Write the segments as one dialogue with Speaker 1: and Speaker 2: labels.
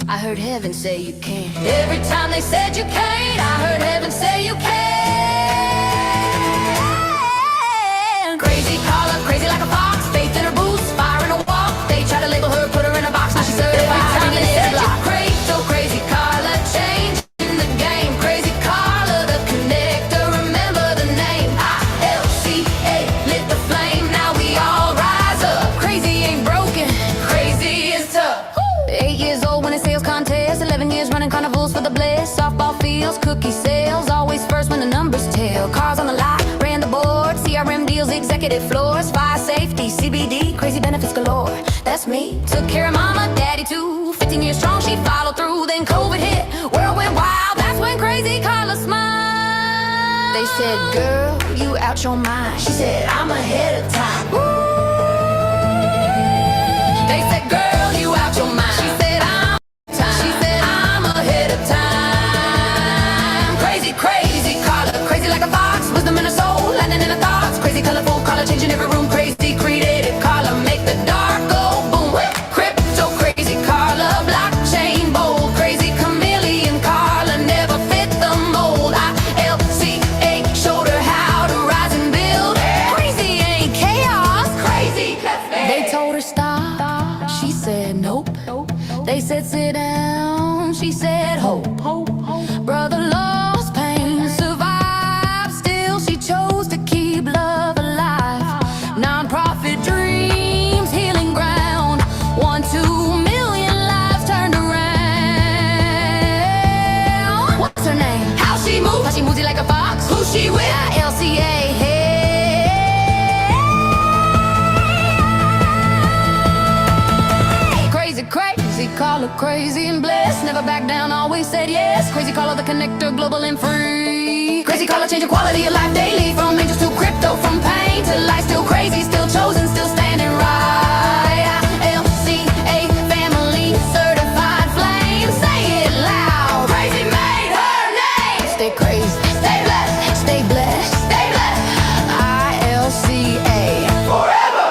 Speaker 1: I heard heaven say you can't. Every time they said you can't, I heard heaven say you can. Crazy Carla, crazy like a fox, faith in her boots, fire in her walk. They try to label her, put her in a box. Now she's certified. Every time they said you crazy, so crazy Carla, changing the game. Crazy Carla, the connector, remember the name. ILCA lit the flame, now we all rise up. Crazy ain't broken, crazy is tough. 8 years old when it sales contest, 11 years running carnivals for the bliss. Softball fields, cookie sales, always first when the numbers tell. Cars on the lot, ran the board, CRM deals, executive floors, fire safety, CBD, crazy benefits galore. That's me, took care of mama, daddy too. 15 years strong, she followed through. Then COVID hit, world went wild, that's when crazy Carla smiled. They said, girl, you out your mind. She said, I'm ahead of time. Ooh. They said, girl, you out your mind. She said, I'm ahead of time. Crazy, crazy Carla, crazy like a fox, wisdom in her soul, landing in her thoughts. Crazy, colorful Carla, changing every room. Crazy, creative Carla, make the dark go boom. Crypto, crazy Carla, blockchain bold. Crazy chameleon Carla, never fit the mold. ILCA showed her how to rise and build. Crazy ain't chaos, crazy. They told her stop, she said nope. They said sit down, she said hope. Brother lost pain, survived, still she chose to keep love alive. Non-profit dreams, healing ground, 1-2 million lives turned around. What's her name? How she moves it like a fox. Who she with? ILCA. Crazy, crazy, Carla, crazy and blessed. Never back down, always said yes. Crazy Carla, the connector, global and free. Crazy Carla, changing quality of life daily. From angels to crypto, from pain to life. Still crazy, still chosen, still standing right. ILCA family, certified flame. Say it loud. Crazy made her name. Stay crazy, stay blessed, stay blessed, stay blessed. ILCA forever.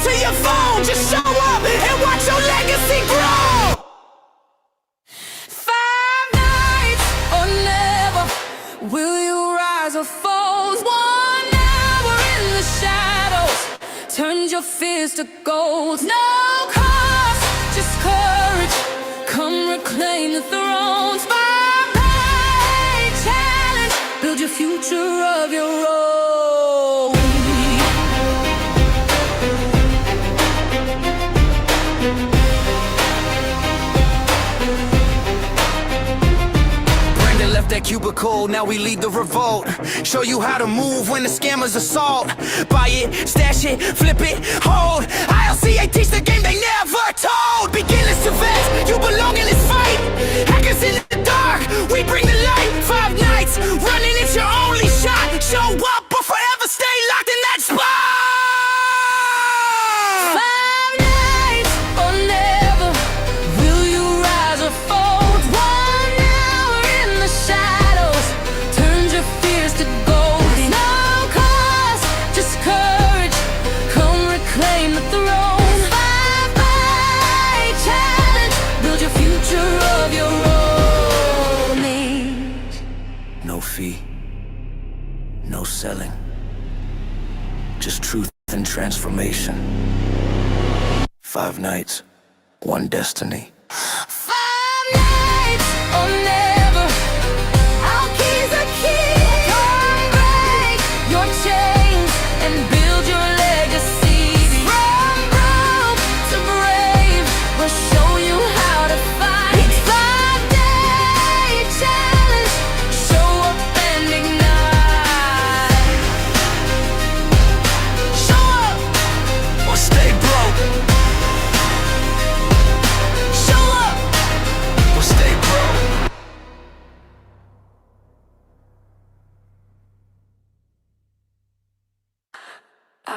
Speaker 2: To your phone, just show up and watch your legacy grow.
Speaker 1: 5 nights or never, will you rise or fall? 1 hour in the shadows, turn your fears to gold. No cost, just courage, come reclaim the thrones. 5-night challenge, build your future of your own.
Speaker 2: Left that cubicle, now we lead the revolt. Show you how to move when the scammers assault. Buy it, stash it, flip it, hold. ILCA teach the game they never told. Beginners to vets, you belong in this fight. Hackers in the dark, we bring the light. 5 nights, running, it's your only shot. Show up or forever stay locked in that spot.
Speaker 1: 5 nights or never, will you rise or fall? 1 hour in the shadows, turn your fears to gold. No cost, just courage, come reclaim the throne. 5-night challenge, build your future of your own.
Speaker 2: No fee, no selling, just truth and transformation. 5 nights, 1 destiny.
Speaker 1: 5 nights or never, our keys are key. Come break your chains and build your legacy. From broke to brave.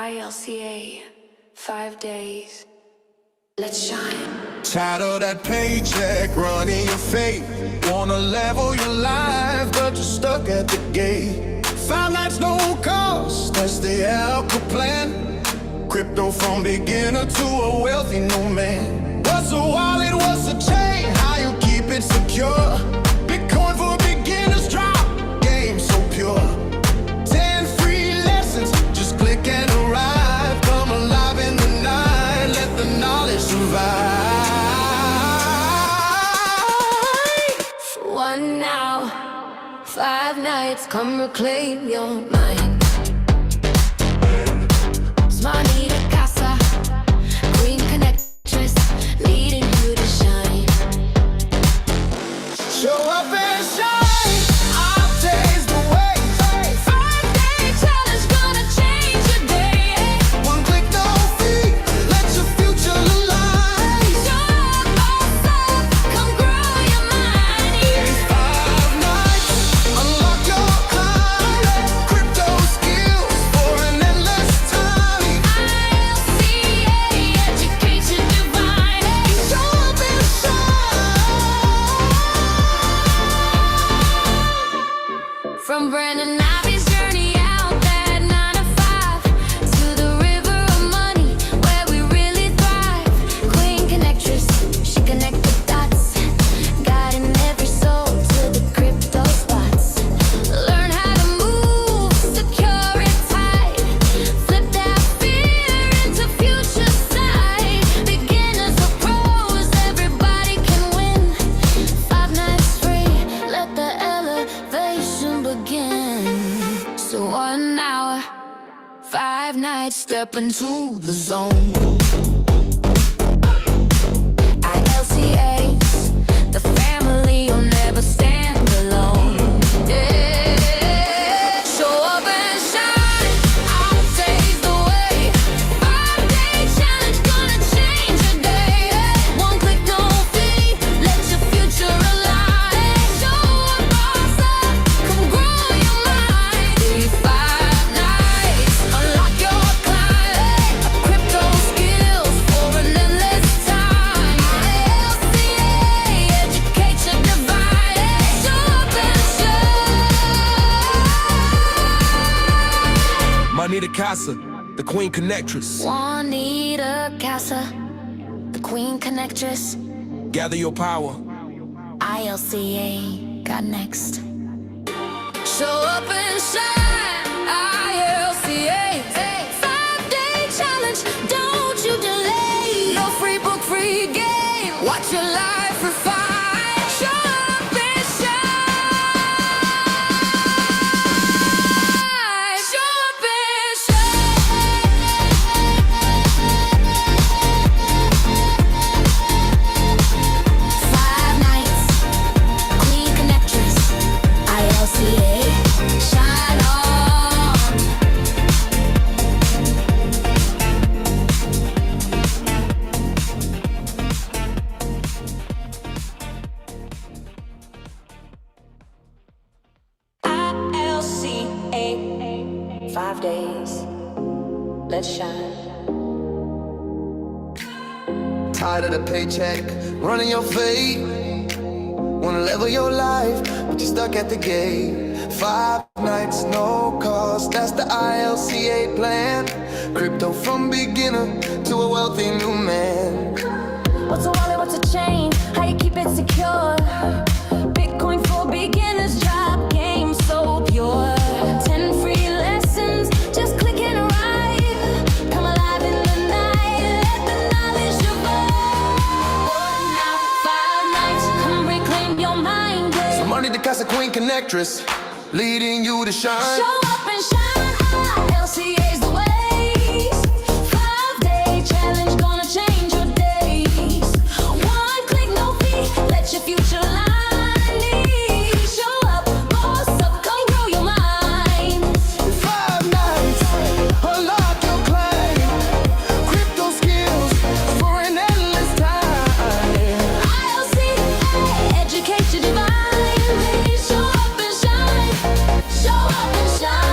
Speaker 1: ILCA, 5 days. Let's shine.
Speaker 2: Tired of that paycheck running your fate. Wanna level your life, but you're stuck at the gate. 5 nights, no cost, that's the ILCA plan. Crypto from beginner to a wealthy new man. What's a wallet, what's a chain, how you keep it secure? Bitcoin for beginners drop, game so pure. 10 free lessons, just click and arrive. Come alive in the night, let the knowledge survive.
Speaker 1: 1 now, 5 nights, come reclaim your mind. Money to casa, queen connectress, leading you to shine.
Speaker 2: Show up and shine, I'll taste the way.
Speaker 1: 5-day challenge, gonna change your day.
Speaker 2: 1 click, no fee, let your future align.
Speaker 1: Show up, come grow your mind.
Speaker 2: 5 nights, unlock your climb. Crypto skills for an endless time.
Speaker 1: ILCA, education divine.
Speaker 2: Show up and shine.
Speaker 1: From Brandon Ivey's journey out that 9 to 5 to the river of money where we really thrive. Queen connectress, she connect the dots, guiding every soul to the crypto spots. Learn how to move, secure it tight, flip that fear into future sight. Beginners or pros, everybody can win. 5 nights free, let the elevation begin. So 1 hour, 5 nights, step into the zone. ILCA, the family, you'll never stand alone. Yeah. Show up and shine, I'll taste the way. 5-day challenge, gonna change your day. 1 click, no fee, let your future align. Show up, boss up, come grow your mind. 5 nights, unlock your climb. Crypto skills for an endless time. ILCA, educate your divine. Show up and shine.
Speaker 2: Money to casa, the queen connectress.
Speaker 1: Juanita Casa, the queen connectress.
Speaker 2: Gather your power.
Speaker 1: ILCA, got next. Show up and shine. ILCA, 5-day challenge, don't you delay. No free book, free game, watch your life refine. Show up and shine. Show up and shine. 5 nights, queen connectress, ILCA, shine on. ILCA, 5 days, let's shine.
Speaker 2: Tired of the paycheck, running your fate. Wanna level your life, but you're stuck at the gate. 5 nights, no cost, that's the ILCA plan. Crypto from beginner to a wealthy new man.
Speaker 1: What's a wallet, what's a chain, how you keep it secure? Bitcoin for beginners, drop game so pure. 10 free lessons, just click and arrive. Come alive in the night, let the knowledge evolve. 1 now, 5 nights, come reclaim your mind.
Speaker 2: So money to casa, queen connectress, leading you to shine.
Speaker 1: Show up and shine, ILCA's the ways. 5-day challenge, gonna change your days. 1 click, no fee, let your future line. Show up, boss up, come grow your mind.
Speaker 2: 5 nights, unlock your claim. Crypto skills for an endless time.
Speaker 1: ILCA, educate your divine. Show up and shine, show up and shine.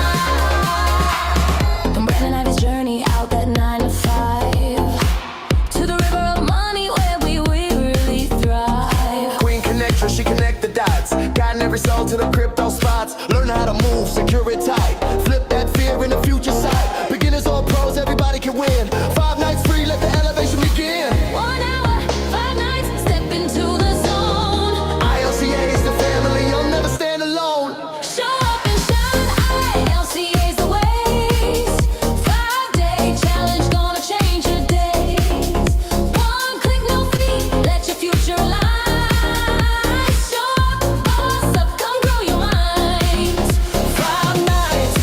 Speaker 3: every soul to the crypto spots. Learn how to move, secure it tight. Flip that fear in the future sight. Beginners or pros, everybody can win. 5 nights free, let the elevation begin.
Speaker 1: 1 hour, 5 nights, step into the zone.
Speaker 3: ILCA is the family, you'll never stand alone.
Speaker 1: Show up and shine, ILCA's the ways. 5-day challenge, gonna change your days. 1 click, no fee, let your future align. Show up, boss up, come grow your minds.
Speaker 3: 5 nights,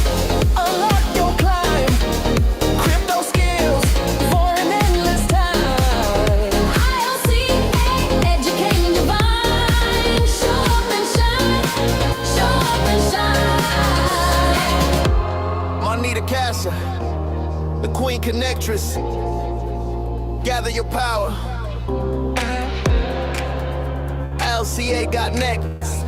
Speaker 3: unlock your climb. Crypto skills for an endless time.
Speaker 1: ILCA, educating your mind. Show up and shine, show up and shine.
Speaker 3: Monita Casa, the Queen Connectress. Gather your power. LCA got next.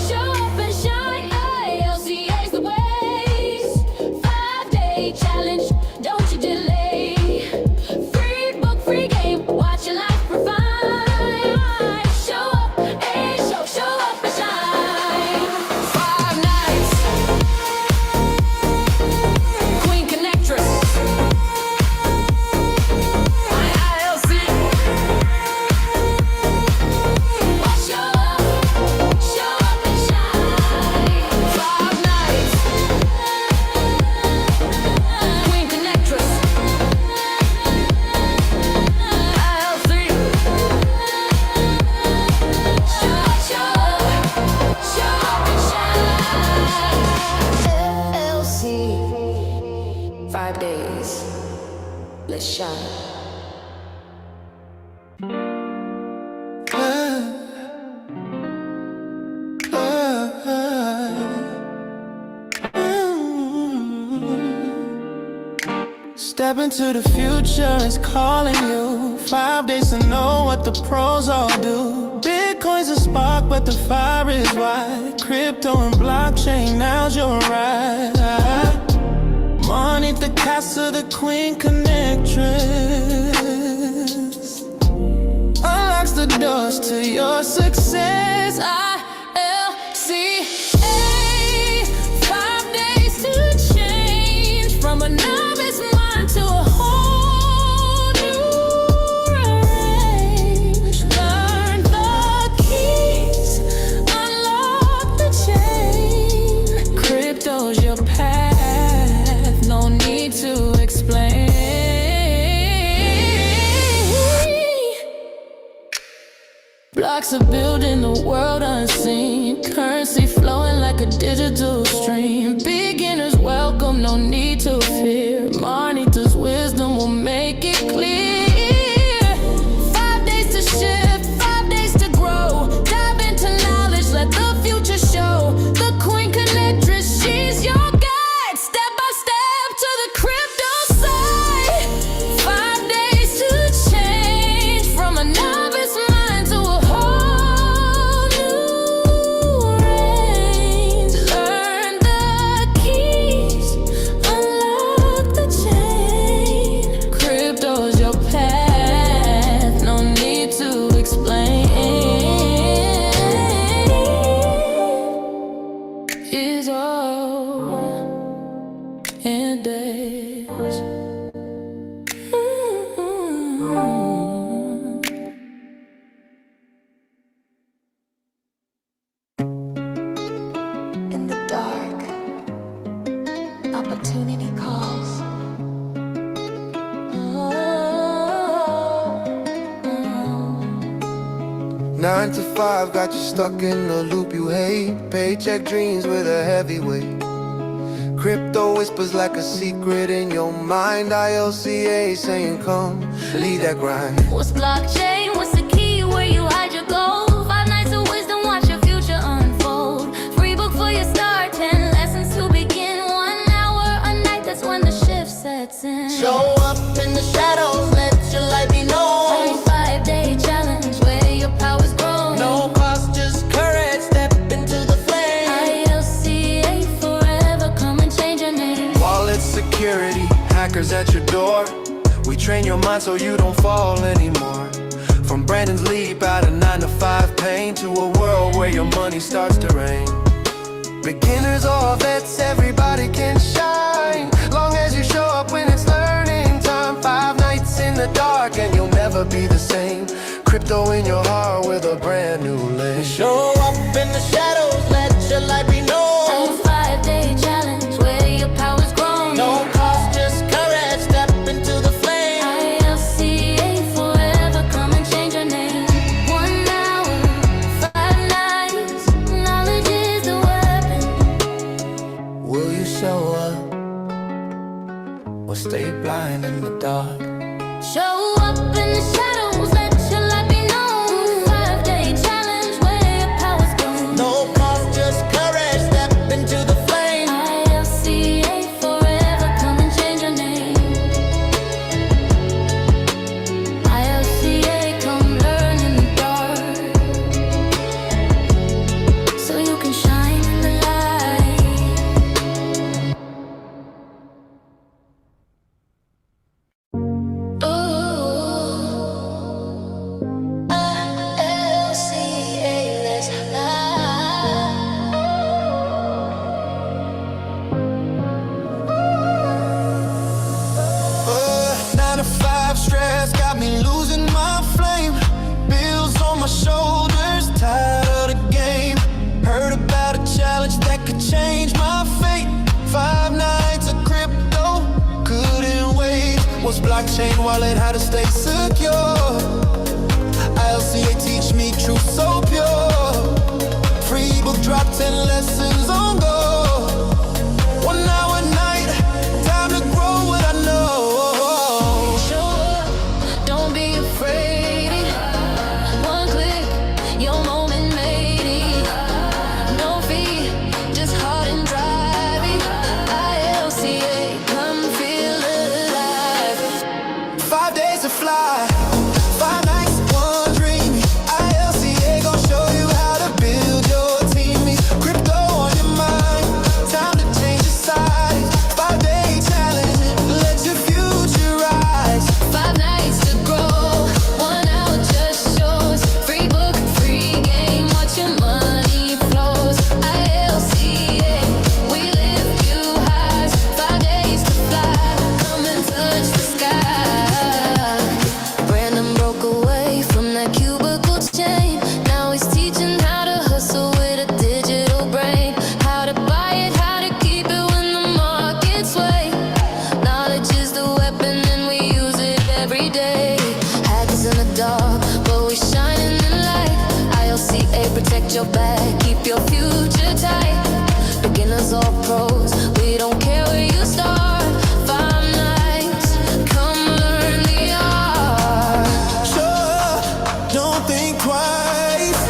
Speaker 1: Show up and shine, ILCA's the ways. 5-day challenge, don't you delay. Free book, free game, watch your life refine. Show up, hey, show up and shine.
Speaker 3: 5 nights.
Speaker 1: Queen Connectress.
Speaker 3: My ILC.
Speaker 1: Show up and shine.
Speaker 3: 5 nights.
Speaker 1: Queen Connectress.
Speaker 3: ILC.
Speaker 1: Show up and shine. LC. 5 days. Let's shine.
Speaker 4: Step into the future, it's calling you. 5 days to know what the pros all do. Bitcoin's a spark, but the fire is wide. Crypto and blockchain, now's your ride. Monita Casa, the Queen Connectress, unlocks the doors to your success.
Speaker 1: ILCA, 5 days to change from a novice mind to a whole new range. Learn the keys, unlock the chain. Crypto's your path, no need to explain. Blocks are building the world unseen. Currency flowing like a digital stream. Beginners welcome, no need to fear. Monita's wisdom will make it clear. 5 days to shift, 5 days to grow. Dive into knowledge, let the future show. The Queen Connectress, she's your guide. Step by step to the crypto side. 5 days to change from a novice mind to a whole new range. Learn the keys, unlock the chain. Crypto's your path, no need to explain. Is all in days. In the dark, opportunity calls.
Speaker 5: 9 to 5 got you stuck in a loop you hate. Paycheck dreams with a heavyweight. Crypto whispers like a secret in your mind. ILCA saying come, lead that grind.
Speaker 1: What's blockchain? What's the key? Where you hide your gold? 5 nights of wisdom, watch your future unfold. Free book for your start, 10 lessons to begin. 1 hour a night, that's when the shift sets in.
Speaker 3: Show up in the shadows, let your light be known.
Speaker 1: 5-day challenge, where your power's grown.
Speaker 3: No cost, just courage, step into the flame.
Speaker 1: ILCA forever, come and change your name.
Speaker 5: Wallet security, hackers at your door. We train your mind so you don't fall anymore. From Brandon's leap out of 9 to 5 pain to a world where your money starts to rain. Beginners or vets, everybody can shine, long as you show up when it's learning time. 5 nights in the dark and you'll never be the same. Crypto in your heart with a brand new lane.
Speaker 4: Show up in the shadows, let your light be known.
Speaker 1: A 5-day challenge where your power's grown.
Speaker 4: No cost, just courage, step into the flame.
Speaker 1: ILCA forever, come and change your name. 1 hour, 5 nights, knowledge is the weapon.
Speaker 4: Will you show up or stay blind in the dark?
Speaker 1: Show up in the shadows, let your light be known. 5-day challenge where your power's grown.
Speaker 4: No cost, just courage, step into the flame.
Speaker 1: ILCA forever, come and change your name. ILCA, come learn in the dark, so you can shine in the light. Ooh, ILCA, let's fly.
Speaker 5: 9 to 5 stress got me losing my flame. Bills on my shoulders, tired of the game. Heard about a challenge that could change my fate. 5 nights of crypto, couldn't wait. Was blockchain wallet, how to stay secure. ILCA teach me truth so pure. Free book drop, 10 lessons on go. 1 hour night, time to grow what I know.
Speaker 1: Show up, don't be afraid. 1 click, your moment made it. No fee, just hard and driving. ILCA, come feel alive.
Speaker 5: 5 days to fly, 5 nights, 1 dream. ILCA gon' show you how to build your team. Crypto on your mind, time to change your size. 5-day challenge, let your future rise.
Speaker 1: 5 nights to grow, 1 hour just shows. Free book, free game, watch your money flows. ILCA, we lift you high. 5 days to fly, come and touch the sky. Brandon broke away from that cubicle chain. Now he's teaching how to hustle with a digital brain. How to buy it, how to keep it when the markets sway. Knowledge is the weapon and we use it every day. Hackers in the dark, but we shining the light. ILCA, protect your back, keep your future tight. Beginners or pros, we don't care where you start. 5 nights, come learn the art.
Speaker 5: Sure, don't think twice.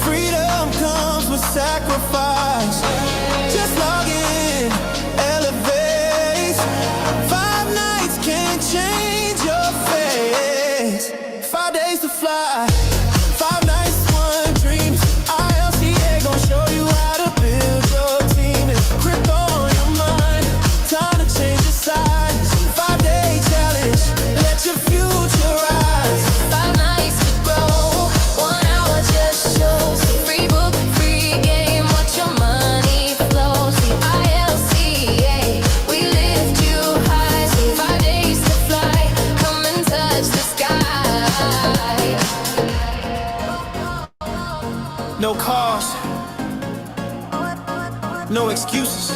Speaker 5: Freedom comes with sacrifice. Just log in, elevate. 5 nights can change your face. 5 days to fly, 5 nights, 1 dream. ILCA gon' show you how to build your team. Crypto on your mind, time to change your size. 5-day challenge, let your future rise.
Speaker 1: 5 nights to grow, 1 hour just shows. Free book, free game, watch your money flow. ILCA, we lift you high. 5 days to fly, come and touch the sky.
Speaker 5: No cost, no excuses.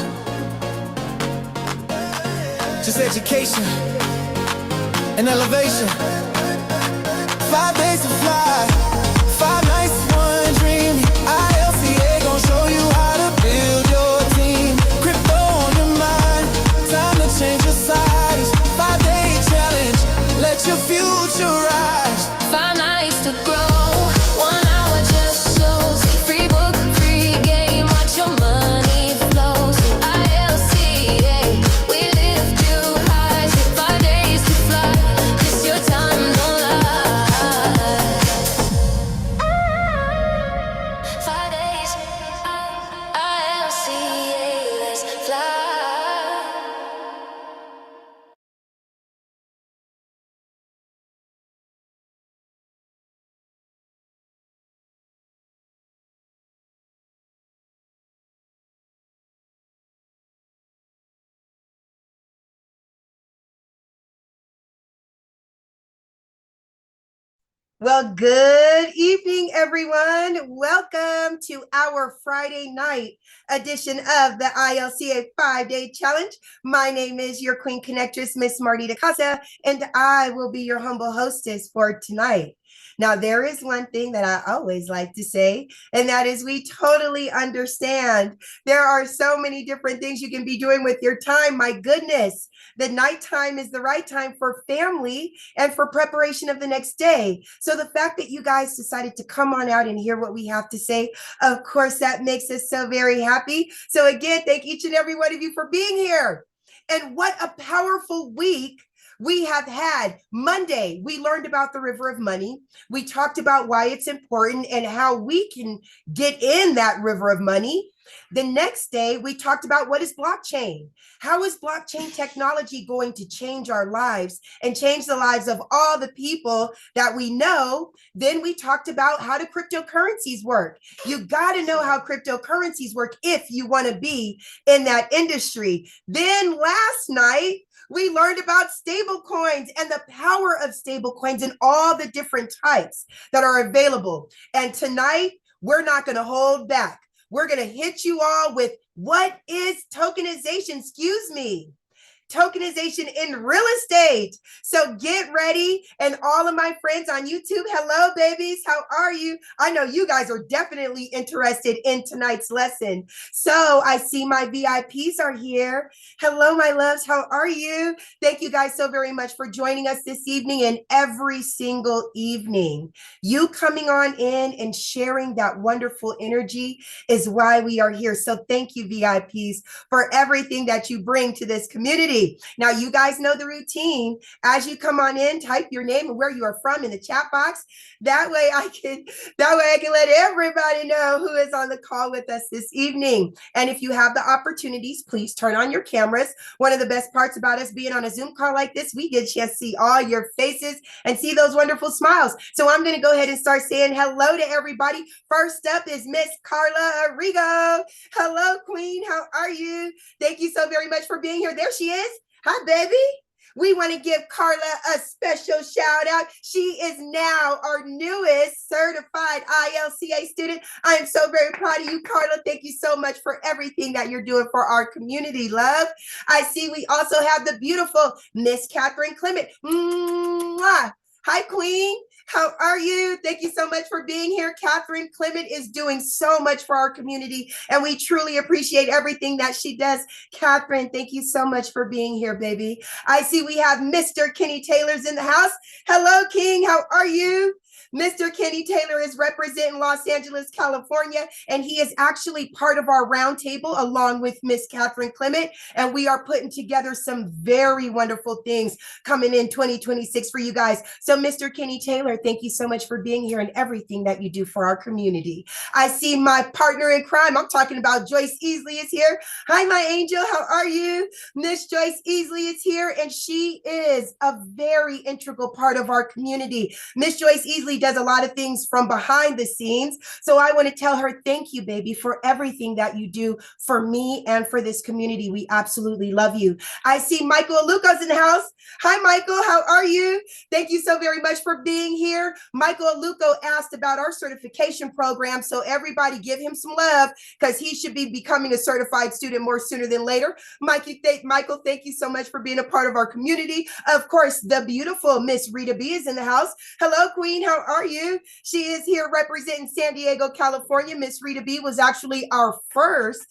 Speaker 5: Just education and elevation. 5 days to fly, 5 nights, 1 dream. ILCA gon' show you how to build your team. Crypto on your mind, time to change your size. 5-day challenge, let your future rise.
Speaker 1: 5 nights to grow, 1 hour just shows. Free book, free game, watch your money flows. ILCA, we lift you high. 5 days to fly, it's your time
Speaker 6: Well, good evening, everyone. Welcome to our Friday night edition of the ILCA 5-Day Challenge. My name is your Queen Connectress, Miss Martita Casa, and I will be your humble hostess for tonight. Now, there is one thing that I always like to say, and that is we totally understand. There are so many different things you can be doing with your time. My goodness, the nighttime is the right time for family and for preparation of the next day. So the fact that you guys decided to come on out and hear what we have to say, of course, that makes us so very happy. So again, thank each and every one of you for being here. And what a powerful week we have had. Monday, we learned about the river of money. We talked about why it's important and how we can get in that river of money. The next day, we talked about what is blockchain? How is blockchain technology going to change our lives and change the lives of all the people that we know? Then we talked about how do cryptocurrencies work? You got to know how cryptocurrencies work if you want to be in that industry. Then last night, we learned about stable coins and the power of stable coins and all the different types that are available. And tonight, we're not going to hold back. We're going to hit you all with what is tokenization? Excuse me. Tokenization in real estate. So get ready. And all of my friends on YouTube, hello, babies. How are you? I know you guys are definitely interested in tonight's lesson. So I see my VIPs are here. Hello, my loves. How are you? Thank you guys so very much for joining us this evening and every single evening. You coming on in and sharing that wonderful energy is why we are here. So thank you, VIPs, for everything that you bring to this community. Now, you guys know the routine. As you come on in, type your name and where you are from in the chat box. That way I can let everybody know who is on the call with us this evening. And if you have the opportunities, please turn on your cameras. One of the best parts about us being on a Zoom call like this, we get a chance to see all your faces and see those wonderful smiles. So I'm going to go ahead and start saying hello to everybody. First up is Miss Carla Arrigo. Hello, Queen. How are you? Thank you so very much for being here. There she is. Hi, baby. We want to give Carla a special shout out. She is now our newest certified ILCA student. I am so very proud of you, Carla. Thank you so much for everything that you're doing for our community, love. I see we also have the beautiful Miss Catherine Clement. Mwah. Hi, Queen. How are you? Thank you so much for being here. Catherine Clement is doing so much for our community, and we truly appreciate everything that she does. Catherine, thank you so much for being here, baby. I see we have Mr. Kenny Taylor's in the house. Hello, King. How are you? Mr. Kenny Taylor is representing Los Angeles, California, and he is actually part of our roundtable along with Miss Catherine Clement, and we are putting together some very wonderful things coming in 2026 for you guys. So Mr. Kenny Taylor, thank you so much for being here and everything that you do for our community. I see my partner in crime. I'm talking about Joyce Easley is here. Hi, my angel. How are you? Miss Joyce Easley is here, and she is a very integral part of our community. Miss Joyce Easley does a lot of things from behind the scenes. So I want to tell her, thank you, baby, for everything that you do for me and for this community. We absolutely love you. I see Michael Aluko's in the house. Hi, Michael. How are you? Thank you so very much for being here. Michael Aluko asked about our certification program. So everybody give him some love because he should be becoming a certified student more sooner than later. Michael, thank you so much for being a part of our community. Of course, the beautiful Miss Rita B is in the house. Hello, Queen. How are you? She is here representing San Diego, California. Miss Rita B was actually our first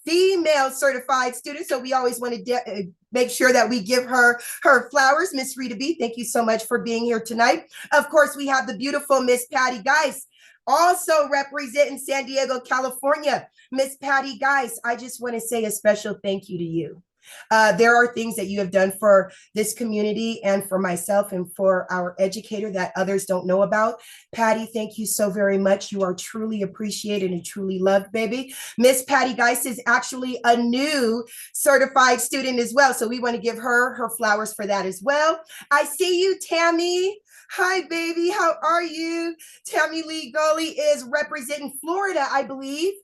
Speaker 6: female certified student, so we always want to make sure that we give her her flowers. Miss Rita B, thank you so much for being here tonight. Of course, we have the beautiful Miss Patty Geis, also representing San Diego, California. Miss Patty Geis, I just want to say a special thank you to you. There are things that you have done for this community and for myself and for our educator that others don't know about. Patty, thank you so very much. You are truly appreciated and truly loved, baby. Miss Patty Geis is actually a new certified student as well. So we want to give her her flowers for that as well. I see you, Tammy. Hi, baby. How are you? Tammy Lee Gully is representing Florida, I believe.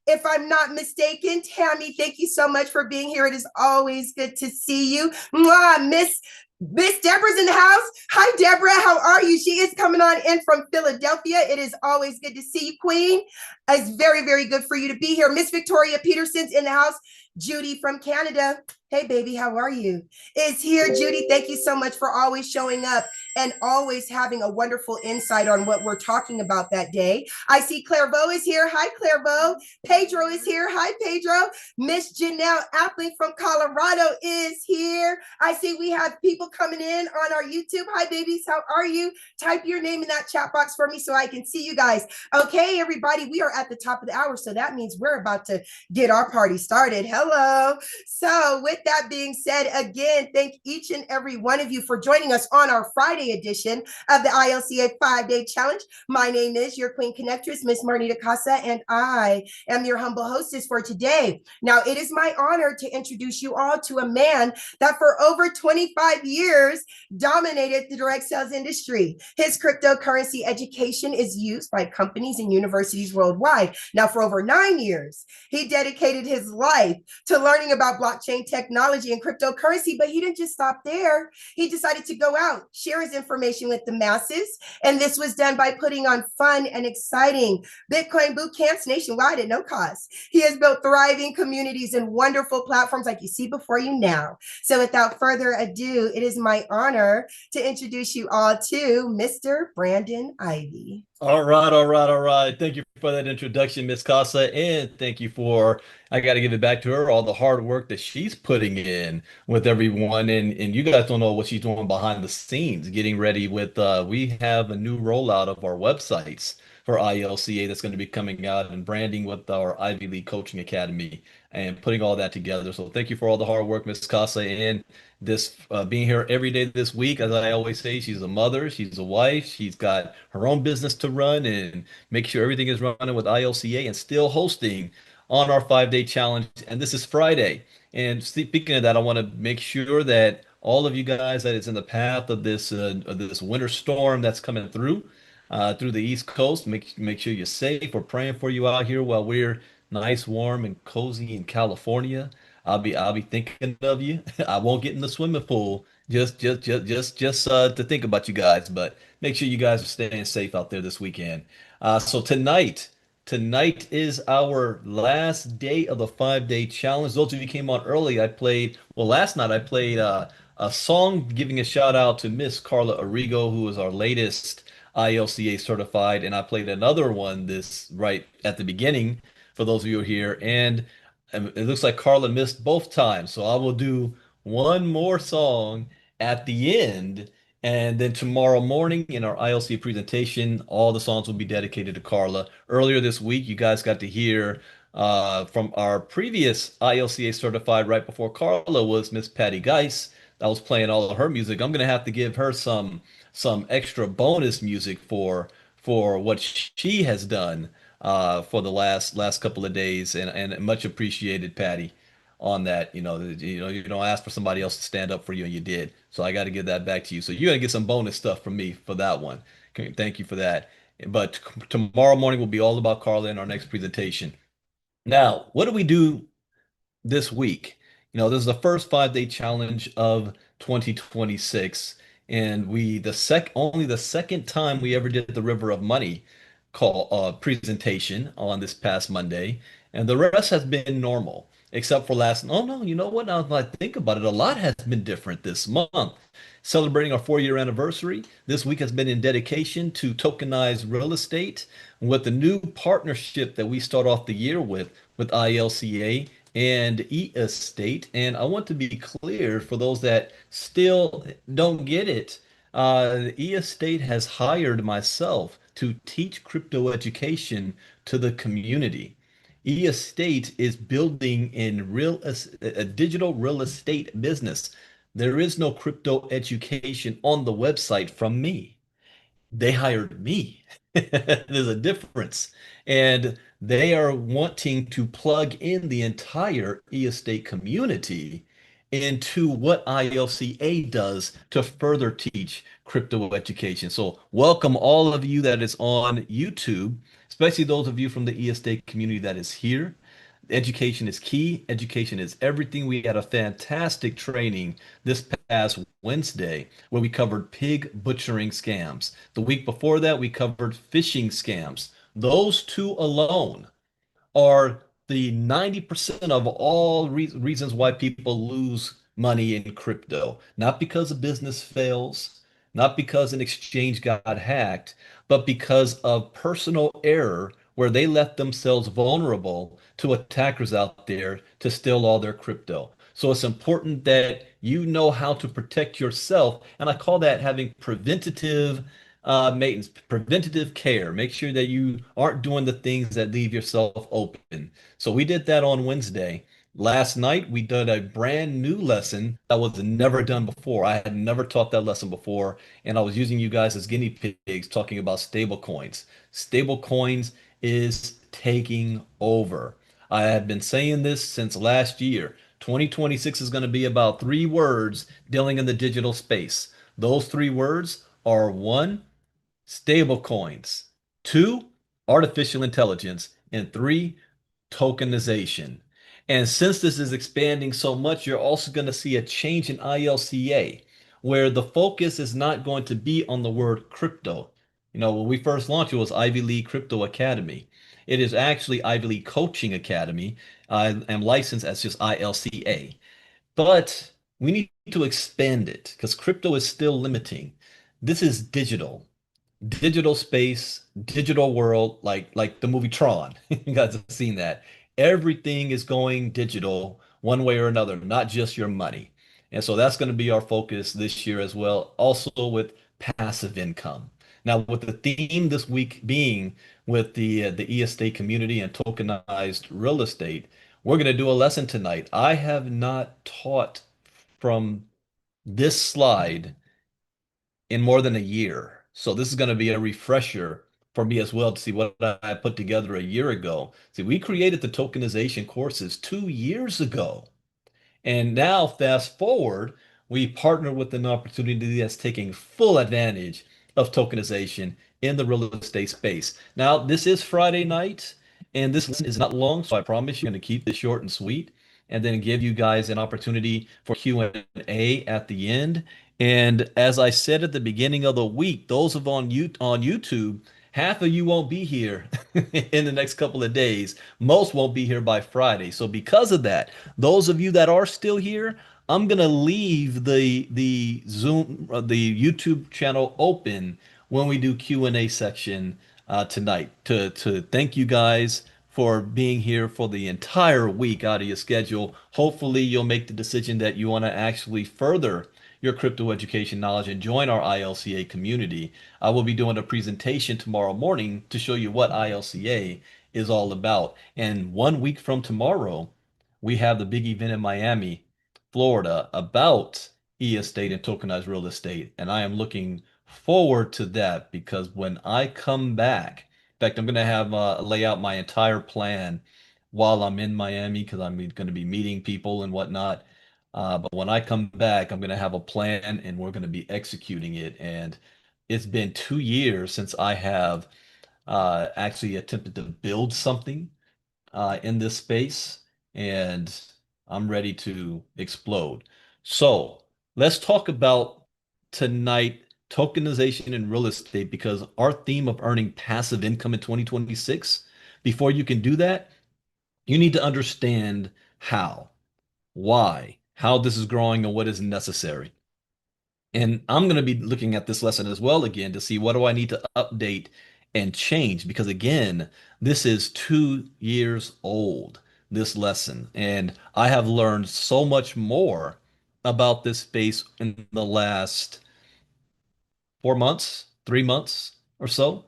Speaker 6: If I'm not mistaken, Tammy, thank you so much for being here. It is always good to see you. Mwah, Miss Miss Deborah's in the house. Hi, Deborah. How are you? She is coming on in from Philadelphia. It is always good to see you, Queen. It's very, very good for you to be here. Miss Victoria Peterson's in the house. Judy from Canada. Hey, baby, how are you? Is here, Judy. Thank you so much for always showing up and always having a wonderful insight on what we're talking about that day. I see Clairvaux is here. Hi, Clairvaux. Pedro is here. Hi, Pedro. Miss Janelle Appling from Colorado is here. I see we have people coming in on our YouTube. Hi, babies. How are you? Type your name in that chat box for me so I can see you guys. Okay, everybody, we are at the top of the hour, so that means we're about to get our party started. Hello. So with that being said, again, thank each and every one of you for joining us on our Friday edition of the ILCA 5-Day Challenge. My name is your Queen Connectress, Miss Marnita Casa, and I am your humble hostess for today. Now, it is my honor to introduce you all to a man that for over 25 years dominated the direct sales industry. His cryptocurrency education is used by companies and universities worldwide. Now, for over 9 years, he dedicated his life to learning about blockchain technology and cryptocurrency, but he didn't just stop there. He decided to go out, share his information with the masses, and this was done by putting on fun and exciting Bitcoin boot camps nationwide at no cost. He has built thriving communities and wonderful platforms like you see before you now. So without further ado, it is my honor to introduce you all to Mr. Brandon Ivey.
Speaker 7: All right, all right, all right. Thank you for that introduction, Miss Casa, and thank you for, I got to give it back to her, all the hard work that she's putting in with everyone. And you guys don't know what she's doing behind the scenes, getting ready with, we have a new rollout of our websites for ILCA that's going to be coming out and branding with our Ivy League Coaching Academy and putting all that together. So thank you for all the hard work, Miss Casa, and this being here every day this week. As I always say, she's a mother, she's a wife, she's got her own business to run and make sure everything is running with ILCA and still hosting on our 5-day challenge. And this is Friday. And speaking of that, I want to make sure that all of you guys that is in the path of this winter storm that's coming through the East Coast, make sure you're safe. We're praying for you out here while we're nice, warm, and cozy in California. I'll be thinking of you. I won't get in the swimming pool just to think about you guys, but make sure you guys are staying safe out there this weekend. So tonight is our last day of the 5-day challenge. Those of you who came on early, last night I played a song giving a shout out to Miss Carla Arrigo, who is our latest ILCA certified, and I played another one this right at the beginning for those of you who are here, and it looks like Carla missed both times, so I will do one more song at the end, and then tomorrow morning in our ILC presentation, all the songs will be dedicated to Carla. Earlier this week, you guys got to hear from our previous ILCA certified right before Carla was Miss Patty Geis. I was playing all of her music. I'm gonna have to give her some extra bonus music for what she has done for the last couple of days, and much appreciated, Patty, on that. You don't ask for somebody else to stand up for you, and you did. So I got to give that back to you. So you're gonna get some bonus stuff from me for that one. Okay, thank you for that. But tomorrow morning will be all about Carla in our next presentation. Now, what do we do this week? This is the first 5-day challenge of 2026, and only the second time we ever did the River of Money call presentation on this past Monday, and the rest has been normal except for last. Oh no, you know what? Now that I think about it, a lot has been different this month. Celebrating our 4-year anniversary, this week has been in dedication to tokenized real estate with the new partnership that we start off the year with ILCA and e-estate. And I want to be clear for those that still don't get it. E-estate has hired myself to teach crypto education to the community. E-estate is building a digital real estate business. There is no crypto education on the website from me. They hired me. There's a difference. And they are wanting to plug in the entire e-estate community into what ILCA does to further teach crypto education. So welcome all of you that is on YouTube, especially those of you from the e-estate community that is here. Education is key. Education is everything. We had a fantastic training this past Wednesday, where we covered pig butchering scams. The week before that, we covered phishing scams. Those two alone are the 90% of all reasons why people lose money in crypto. Not because a business fails, not because an exchange got hacked, but because of personal error where they left themselves vulnerable to attackers out there to steal all their crypto. So it's important that you know how to protect yourself. And I call that having preventative maintenance, preventative care. Make sure that you aren't doing the things that leave yourself open. So we did that on Wednesday. Last night, we did a brand new lesson that was never done before. I had never taught that lesson before, and I was using you guys as guinea pigs talking about stable coins. Stable coins is taking over. I have been saying this since last year. 2026 is going to be about three words dealing in the digital space. Those three words are one, stable coins, two, artificial intelligence, and three, tokenization. And since this is expanding so much, you're also going to see a change in ILCA, where the focus is not going to be on the word crypto. You know, when we first launched, it was Ivy League Crypto Academy. It is actually Ivy League Coaching Academy. I am licensed as just ILCA. But we need to expand it because crypto is still limiting. This is digital space, digital world, like the movie Tron. You guys have seen that. Everything is going digital one way or another, not just your money. And so that's going to be our focus this year as well, also with passive income. Now, with the theme this week being with the e-estate community and tokenized real estate, we're going to do a lesson tonight. I have not taught from this slide in more than a year. So this is going to be a refresher for me as well to see what I put together a year ago. See, we created the tokenization courses 2 years ago. And now, fast forward, we partner with an opportunity that's taking full advantage of tokenization in the real estate space. Now, this is Friday night, and this is not long, so I promise you're going to keep this short and sweet, and then give you guys an opportunity for Q&A at the end. And as I said at the beginning of the week, those of on YouTube, half of you won't be here in the next couple of days. Most won't be here by Friday. So because of that, those of you that are still here, I'm gonna leave the Zoom the YouTube channel open when we do Q&A section tonight to thank you guys for being here for the entire week out of your schedule. Hopefully, you'll make the decision that you want to actually further your crypto education knowledge and join our ILCA community. I will be doing a presentation tomorrow morning to show you what ILCA is all about. And 1 week from tomorrow, we have the big event in Miami, Florida, about e-estate and tokenized real estate. And I am looking forward to that because when I come back, in fact, I'm going to have lay out my entire plan while I'm in Miami because I'm going to be meeting people and whatnot. But when I come back, I'm going to have a plan and we're going to be executing it. And it's been 2 years since I have actually attempted to build something in this space, and I'm ready to explode. So let's talk about tonight tokenization in real estate because our theme of earning passive income in 2026, before you can do that, you need to understand how, why, how this is growing, and what is necessary. And I'm going to be looking at this lesson as well again to see what do I need to update and change because again, this is 2 years old, this lesson, and I have learned so much more about this space in the last 4 months, 3 months or so.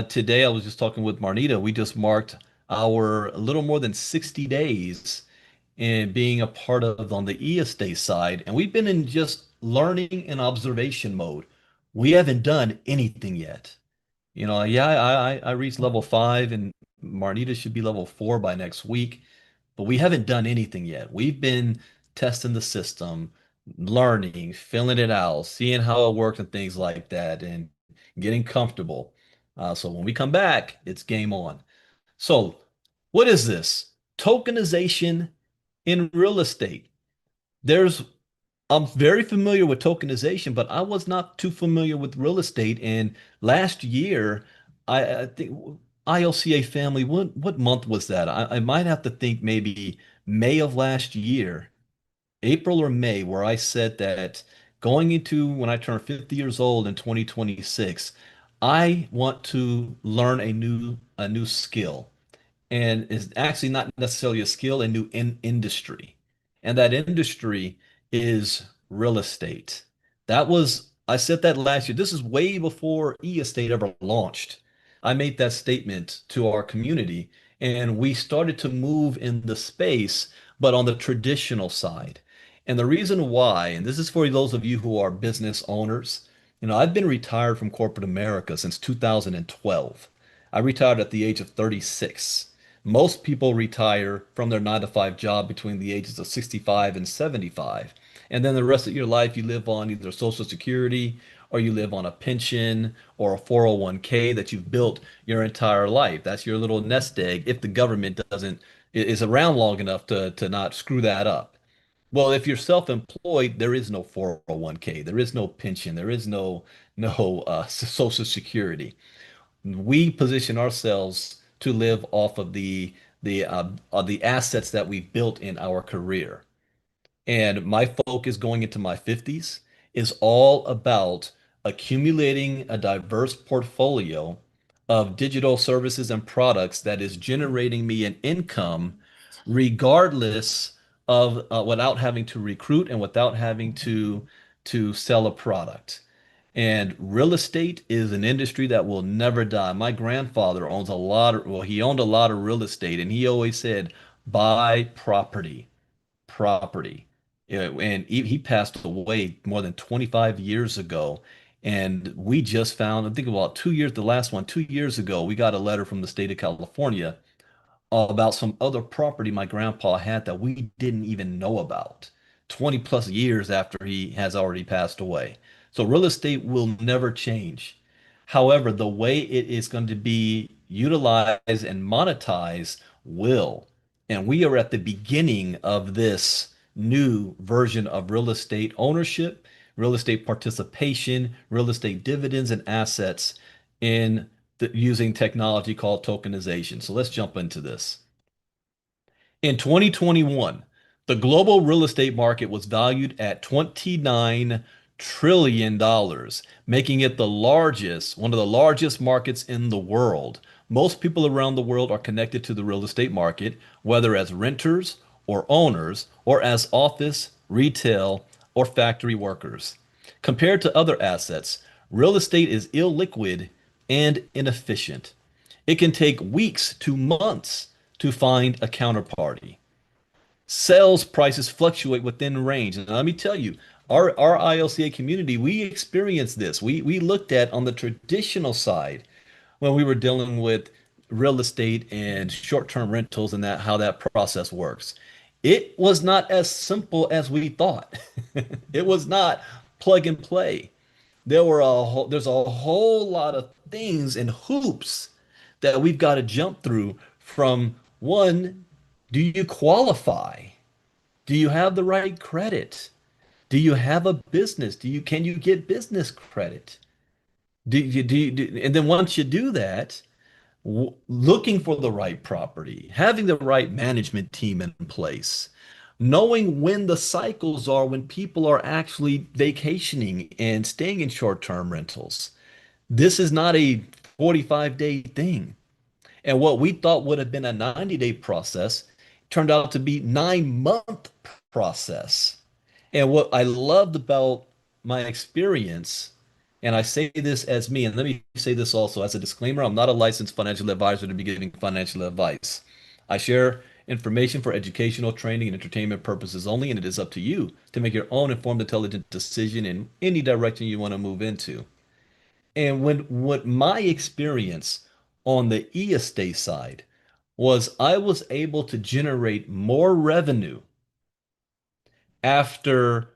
Speaker 7: Today, I was just talking with Marnita. We just marked our a little more than 60 days in being a part of on the e-estate side, and we've been in just learning and observation mode. We haven't done anything yet. You know, yeah, I reached level 5, and Marnita should be level 4 by next week, but we haven't done anything yet. We've been testing the system, learning, filling it out, seeing how it works and things like that, and getting comfortable. So when we come back, it's game on. So, what is this? Tokenization in real estate. There's I'm very familiar with tokenization, but I was not too familiar with real estate. And last year, I think ILCA family, what month was that? I might have to think maybe May of last year, April or May, where I said that going into when I turn 50 years old in 2026, I want to learn a new skill, and is actually not necessarily a skill, a new industry. And that industry is real estate. I said that last year. This is way before e-estate ever launched. I made that statement to our community, and we started to move in the space, but on the traditional side. And the reason why, and this is for those of you who are business owners, I've been retired from corporate America since 2012. I retired at the age of 36. Most people retire from their 9 to 5 job between the ages of 65 and 75. And then the rest of your life, you live on either Social Security or you live on a pension or a 401k that you've built your entire life. That's your little nest egg if the government doesn't is around long enough to not screw that up. Well, if you're self-employed, there is no 401k, there is no pension, there is no Social Security. We position ourselves to live off of the assets that we've built in our career. And my focus going into my 50s is all about accumulating a diverse portfolio of digital services and products that is generating me an income regardless of without having to recruit and without having to sell a product. And real estate is an industry that will never die. My grandfather owns a lot of, well, he owned a lot of real estate, and he always said, buy property. And he passed away more than 25 years ago. And we just found, I think about 2 years, the last one, 2 years ago, we got a letter from the state of California about some other property my grandpa had that we didn't even know about 20 plus years after he has already passed away. So real estate will never change. However, the way it is going to be utilized and monetized will. And we are at the beginning of this new version of real estate ownership, real estate participation, real estate dividends and assets in using technology called tokenization. So let's jump into this. In 2021, the global real estate market was valued at $29 trillion, dollars, making it one of the largest markets in the world. Most people around the world are connected to the real estate market, whether as renters or owners, or as office, retail, or factory workers. Compared to other assets, real estate is illiquid and inefficient. It can take weeks to months to find a counterparty. Sales prices fluctuate within range. And let me tell you, our ILCA community, we experienced this. We looked at on the traditional side when we were dealing with real estate and short-term rentals and that how that process works. It was not as simple as we thought. It was not plug and play. There's a whole lot of things and hoops that we've got to jump through from one, do you qualify? Do you have the right credit? Do you have a business? Can you get business credit? And then once you do that, looking for the right property, having the right management team in place, knowing when the cycles are when people are actually vacationing and staying in short-term rentals. This is not a 45-day thing. And what we thought would have been a 90-day process turned out to be 9-month process. And what I loved about my experience, and I say this as me, and let me say this also as a disclaimer, I'm not a licensed financial advisor to be giving financial advice. I share information for educational, training, and entertainment purposes only, and it is up to you to make your own informed, intelligent decision in any direction you want to move into. And what my experience on the e-estate side was I was able to generate more revenue after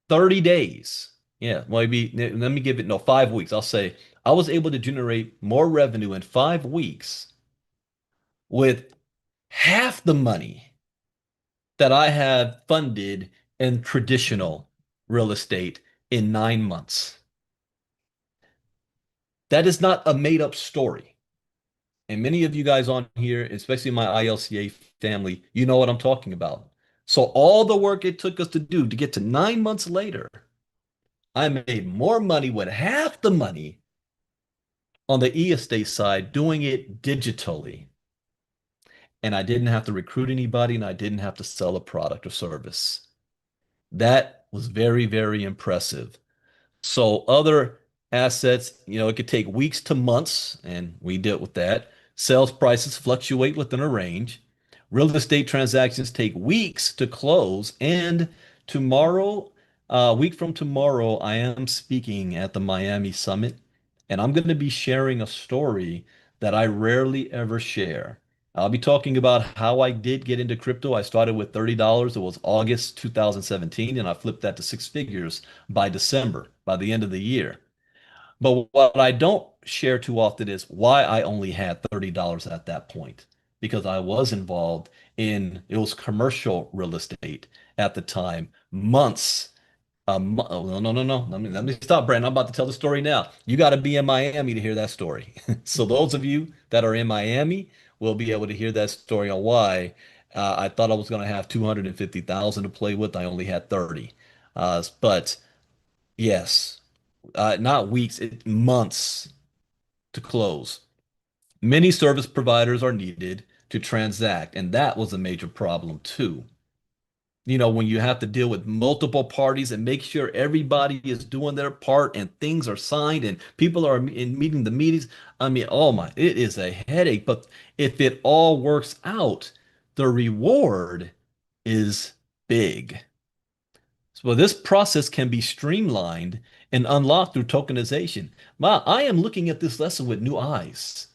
Speaker 7: 30 days. Yeah, maybe let me give it no 5 weeks. I'll say I was able to generate more revenue in 5 weeks with half the money that I have funded in traditional real estate in 9 months. That is not a made up story. And many of you guys on here, especially my ILCA family, you know what I'm talking about. So all the work it took us to do to get to 9 months later, I made more money with half the money on the e-estate side doing it digitally. And I didn't have to recruit anybody and I didn't have to sell a product or service. That was very, very impressive. So other assets, it could take weeks to months, and we dealt with that. Sales prices fluctuate within a range. Real estate transactions take weeks to close. And tomorrow, a week from tomorrow, I am speaking at the Miami Summit, and I'm going to be sharing a story that I rarely ever share. I'll be talking about how I did get into crypto. I started with $30. It was August 2017, and I flipped that to six figures by December, by the end of the year. But what I don't share too often is why I only had $30 at that point, because I was involved it was commercial real estate at the time, months. Oh, no, no, no, no. Let me stop, Brandon. I'm about to tell the story now. You got to be in Miami to hear that story. So those of you that are in Miami will be able to hear that story on why I thought I was going to have 250,000 to play with. I only had 30. But yes, not weeks, months to close. Many service providers are needed to transact, and that was a major problem too. When you have to deal with multiple parties and make sure everybody is doing their part and things are signed and people are in meeting the meetings. I mean, oh my, it is a headache. But if it all works out, the reward is big. So this process can be streamlined and unlocked through tokenization. Wow, I am looking at this lesson with new eyes.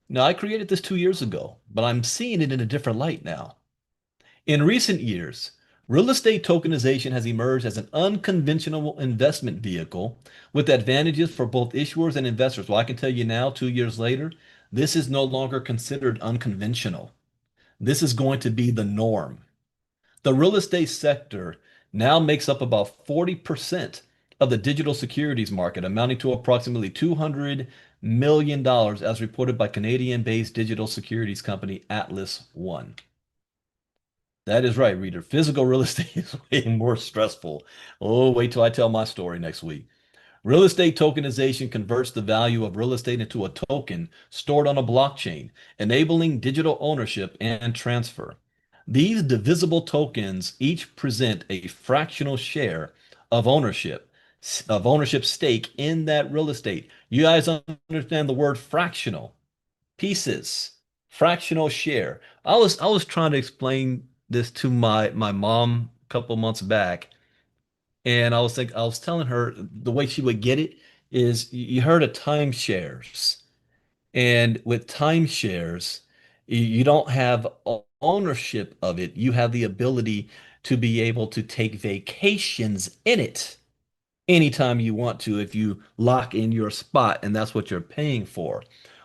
Speaker 7: Now, I created this 2 years ago, but I'm seeing it in a different light now. In recent years, real estate tokenization has emerged as an unconventional investment vehicle with advantages for both issuers and investors. Well, I can tell you now, 2 years later, this is no longer considered unconventional. This is going to be the norm. The real estate sector now makes up about 40% of the digital securities market, amounting to approximately $200 million as reported by Canadian-based digital securities company Atlas One. That is right, reader. Physical real estate is way more stressful. Oh, wait till I tell my story next week. Real estate tokenization converts the value of real estate into a token stored on a blockchain, enabling digital ownership and transfer. These divisible tokens each present a fractional share of ownership stake in that real estate. You guys understand the word fractional pieces, fractional share. I was trying to explain this to my mom a couple months back, and I was telling her the way she would get it is you heard of timeshares, and with timeshares, you don't have ownership of it. You have the ability to be able to take vacations in it anytime you want to if you lock in your spot and that's what you're paying for.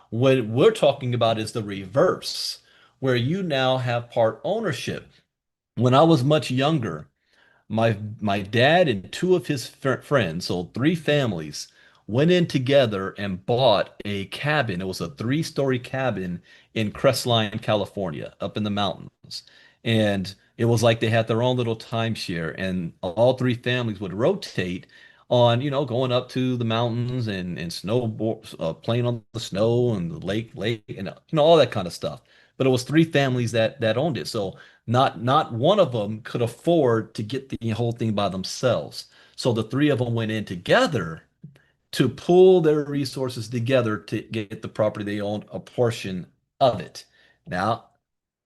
Speaker 7: What we're talking about is the reverse, where you now have part ownership. When I was much younger, my dad and two of his friends, so three families, went in together and bought a cabin. It was a three-story cabin in Crestline, California, up in the mountains. And it was like they had their own little timeshare, and all three families would rotate on, going up to the mountains and snowboard, playing on the snow and the lake, and all that kind of stuff. But it was three families that owned it. So not one of them could afford to get the whole thing by themselves. So the three of them went in together to pool their resources together to get the property they owned, a portion of it. Now,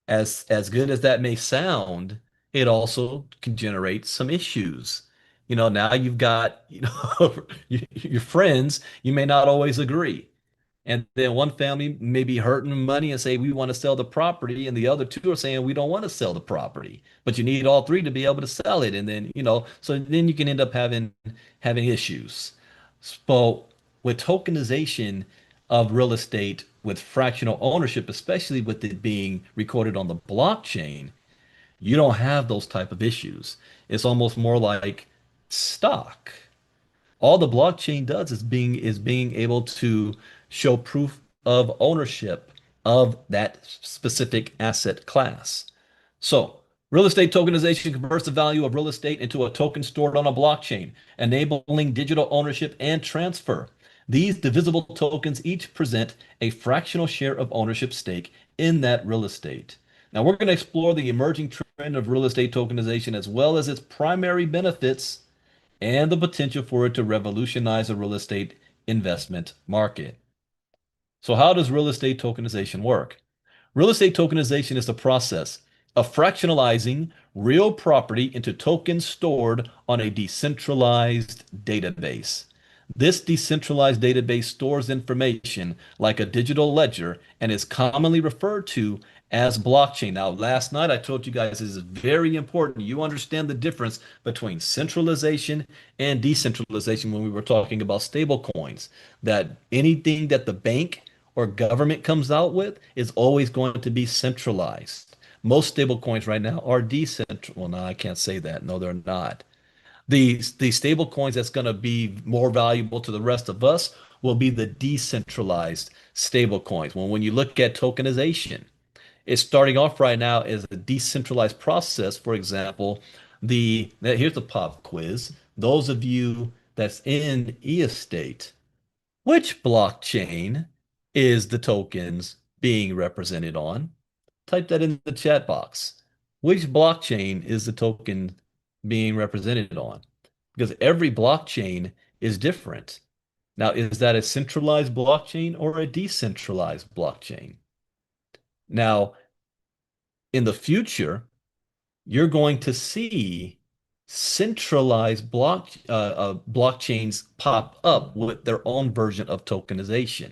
Speaker 7: as good as that may sound, it also can generate some issues. Now you've got, your friends, you may not always agree. And then one family may be hurting money and say, we want to sell the property. And the other two are saying, we don't want to sell the property, but you need all three to be able to sell it. And then, so then you can end up having issues. So with tokenization of real estate with fractional ownership, especially with it being recorded on the blockchain, You don't have those type of issues. It's almost more like stock. All the blockchain does is being able to show proof of ownership of that specific asset class. So, real estate tokenization converts the value of real estate into a token stored on a blockchain, enabling digital ownership and transfer. These divisible tokens each present a fractional share of ownership stake in that real estate. Now, we're going to explore the emerging trend of real estate tokenization as well as its primary benefits and the potential for it to revolutionize the real estate investment market. So, how does real estate tokenization work? Real estate tokenization is the process of fractionalizing real property into tokens stored on a decentralized database. This decentralized database stores information like a digital ledger and is commonly referred to as blockchain. Now, last night I told you guys this is very important. You understand the difference between centralization and decentralization when we were talking about stable coins. That anything that the bank or government comes out with is always going to be centralized. Most stable coins right now are decentral. Well, no, I can't say that. No, they're not. The stable coins that's going to be more valuable to the rest of us will be the decentralized stable coins. When you look at tokenization, it's starting off right now as a decentralized process. For example, here's the pop quiz. Those of you that's in e-estate, which blockchain is the tokens being represented on? Type that in the chat box. Which blockchain is the token being represented on? Because every blockchain is different. Now, is that a centralized blockchain or a decentralized blockchain? Now, in the future, you're going to see centralized blockchains pop up with their own version of tokenization.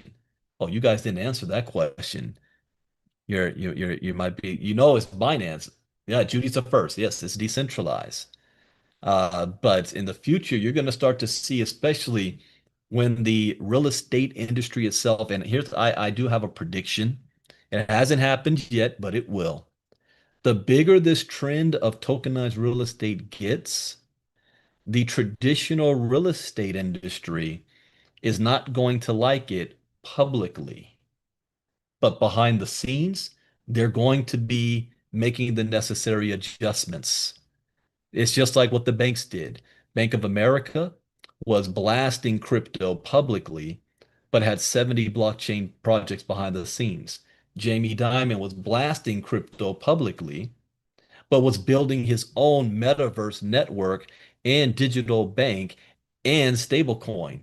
Speaker 7: Oh, you guys didn't answer that question. You might be, it's Binance. Yeah, Judy's the first. Yes, it's decentralized. But in the future, you're going to start to see, especially when the real estate industry itself, and I do have a prediction. It hasn't happened yet, but it will. The bigger this trend of tokenized real estate gets, the traditional real estate industry is not going to like it publicly. But behind the scenes, they're going to be making the necessary adjustments. It's just like what the banks did. Bank of America was blasting crypto publicly, but had 70 blockchain projects behind the scenes. Jamie Dimon was blasting crypto publicly, but was building his own metaverse network and digital bank and stablecoin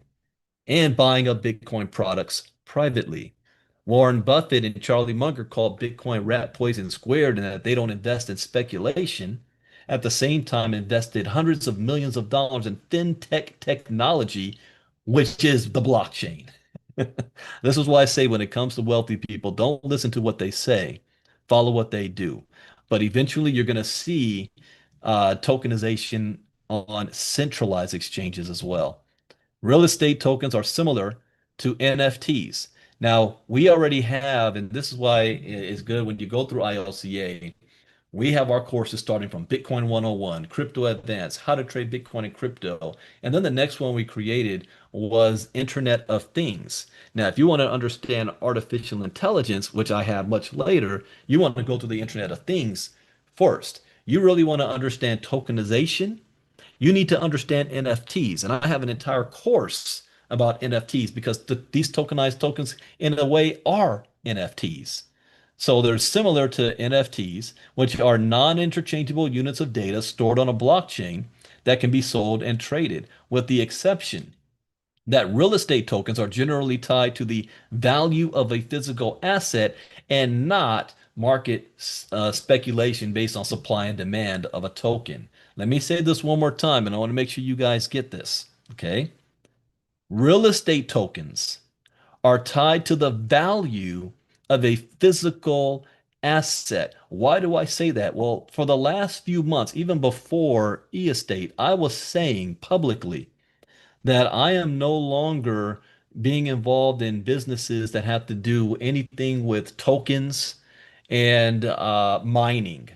Speaker 7: and buying up Bitcoin products privately. Warren Buffett and Charlie Munger called Bitcoin rat poison squared and that they don't invest in speculation. At the same time, invested hundreds of millions of dollars in fintech technology, which is the blockchain. This is why I say when it comes to wealthy people, don't listen to what they say, follow what they do. But eventually, you're going to see tokenization on centralized exchanges as well. Real estate tokens are similar to NFTs. Now, we already have, and this is why it's good when you go through ILCA, we have our courses starting from Bitcoin 101, Crypto Advanced, how to trade Bitcoin and crypto. And then the next one we created was Internet of Things. Now, if you want to understand artificial intelligence, which I have much later, you want to go to the Internet of Things first. You really want to understand tokenization, you need to understand NFTs. And I have an entire course about NFTs because these tokenized tokens, in a way, are NFTs. So they're similar to NFTs, which are non-interchangeable units of data stored on a blockchain that can be sold and traded, with the exception that real estate tokens are generally tied to the value of a physical asset and not market speculation based on supply and demand of a token. Let me say this one more time, and I want to make sure you guys get this. Okay. Real estate tokens are tied to the value of a physical asset. Why do I say that? Well, for the last few months, even before e-estate, I was saying publicly that I am no longer being involved in businesses that have to do anything with tokens and mining.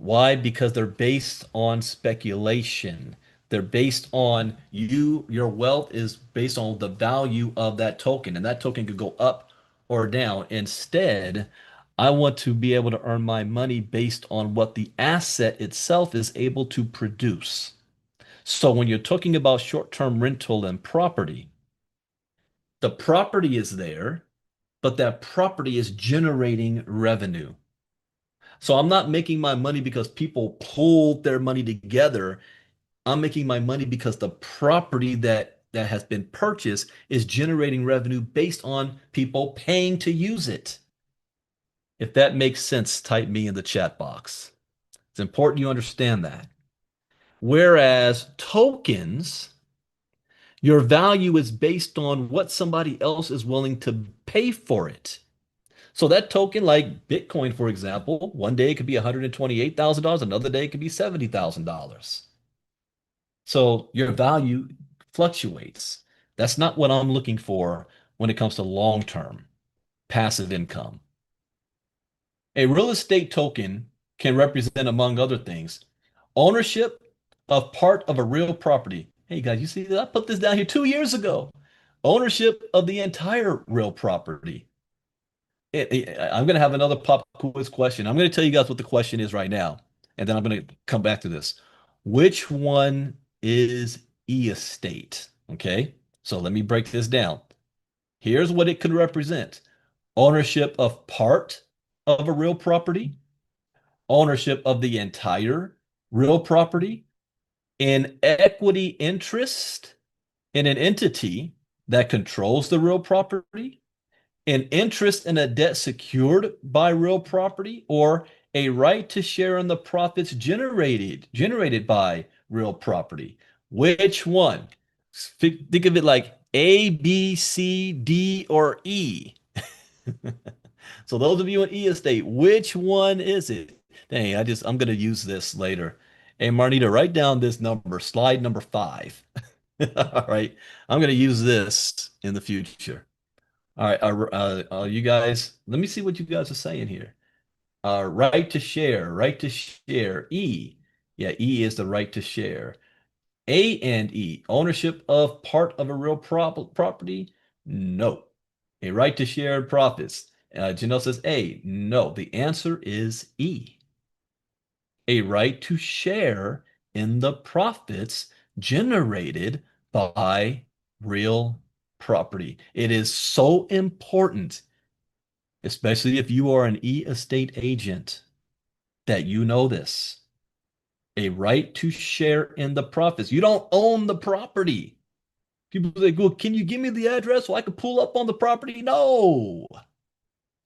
Speaker 7: Why? Because they're based on speculation. They're based on your wealth is based on the value of that token, and that token could go up or down. Instead, I want to be able to earn my money based on what the asset itself is able to produce. So when you're talking about short-term rental and property, the property is there, but that property is generating revenue. So I'm not making my money because people pulled their money together. I'm making my money because the property that has been purchased is generating revenue based on people paying to use it. If that makes sense, type me in the chat box. It's important you understand that. Whereas tokens, your value is based on what somebody else is willing to pay for it. So that token, like Bitcoin, for example, one day it could be $128,000, another day it could be $70,000. So your value fluctuates. That's not what I'm looking for when it comes to long-term passive income. A real estate token can represent, among other things, ownership of part of a real property. Hey guys, you see that? I put this down here 2 years ago. Ownership of the entire real property. I'm going to have another pop quiz question. I'm going to tell you guys what the question is right now, and then I'm going to come back to this. Which one is e-estate? Okay, so let me break this down. Here's what it could represent: ownership of part of a real property, ownership of the entire real property, an equity interest in an entity that controls the real property, an interest in a debt secured by real property, or a right to share in the profits generated by real property. Which one? Think of it like A, B, C, D, or E. So those of you in E estate, which one is it? Dang, I'm gonna use this later. Hey Marnita, write down this number, slide number 5. All right, I'm gonna use this in the future. All right, you guys, let me see what you guys are saying here. Right to share, right to share. E, yeah, E is the right to share. A and E, ownership of part of a real property? No. A right to share profits. Janelle says A. No, the answer is E. A right to share in the profits generated by real property. It is so important, especially if you are an e-estate agent, that you know this. A right to share in the profits. You don't own the property. People say, well, can you give me the address so I can pull up on the property? No.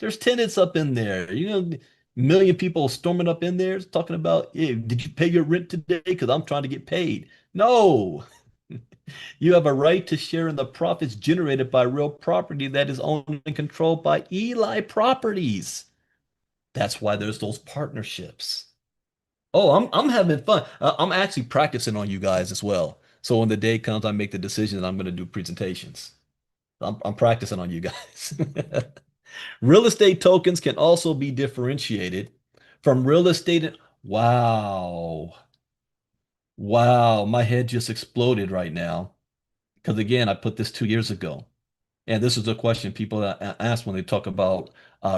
Speaker 7: There's tenants up in there. A million people storming up in there talking about, hey, did you pay your rent today? Because I'm trying to get paid. No. You have a right to share in the profits generated by real property that is owned and controlled by Eli Properties. That's why there's those partnerships. Oh, I'm having fun. I'm actually practicing on you guys as well. So when the day comes, I make the decision that I'm going to do presentations. I'm practicing on you guys. Real estate tokens can also be differentiated from real estate. Wow. Wow. My head just exploded right now. Because again, I put this 2 years ago. And this is a question people ask when they talk about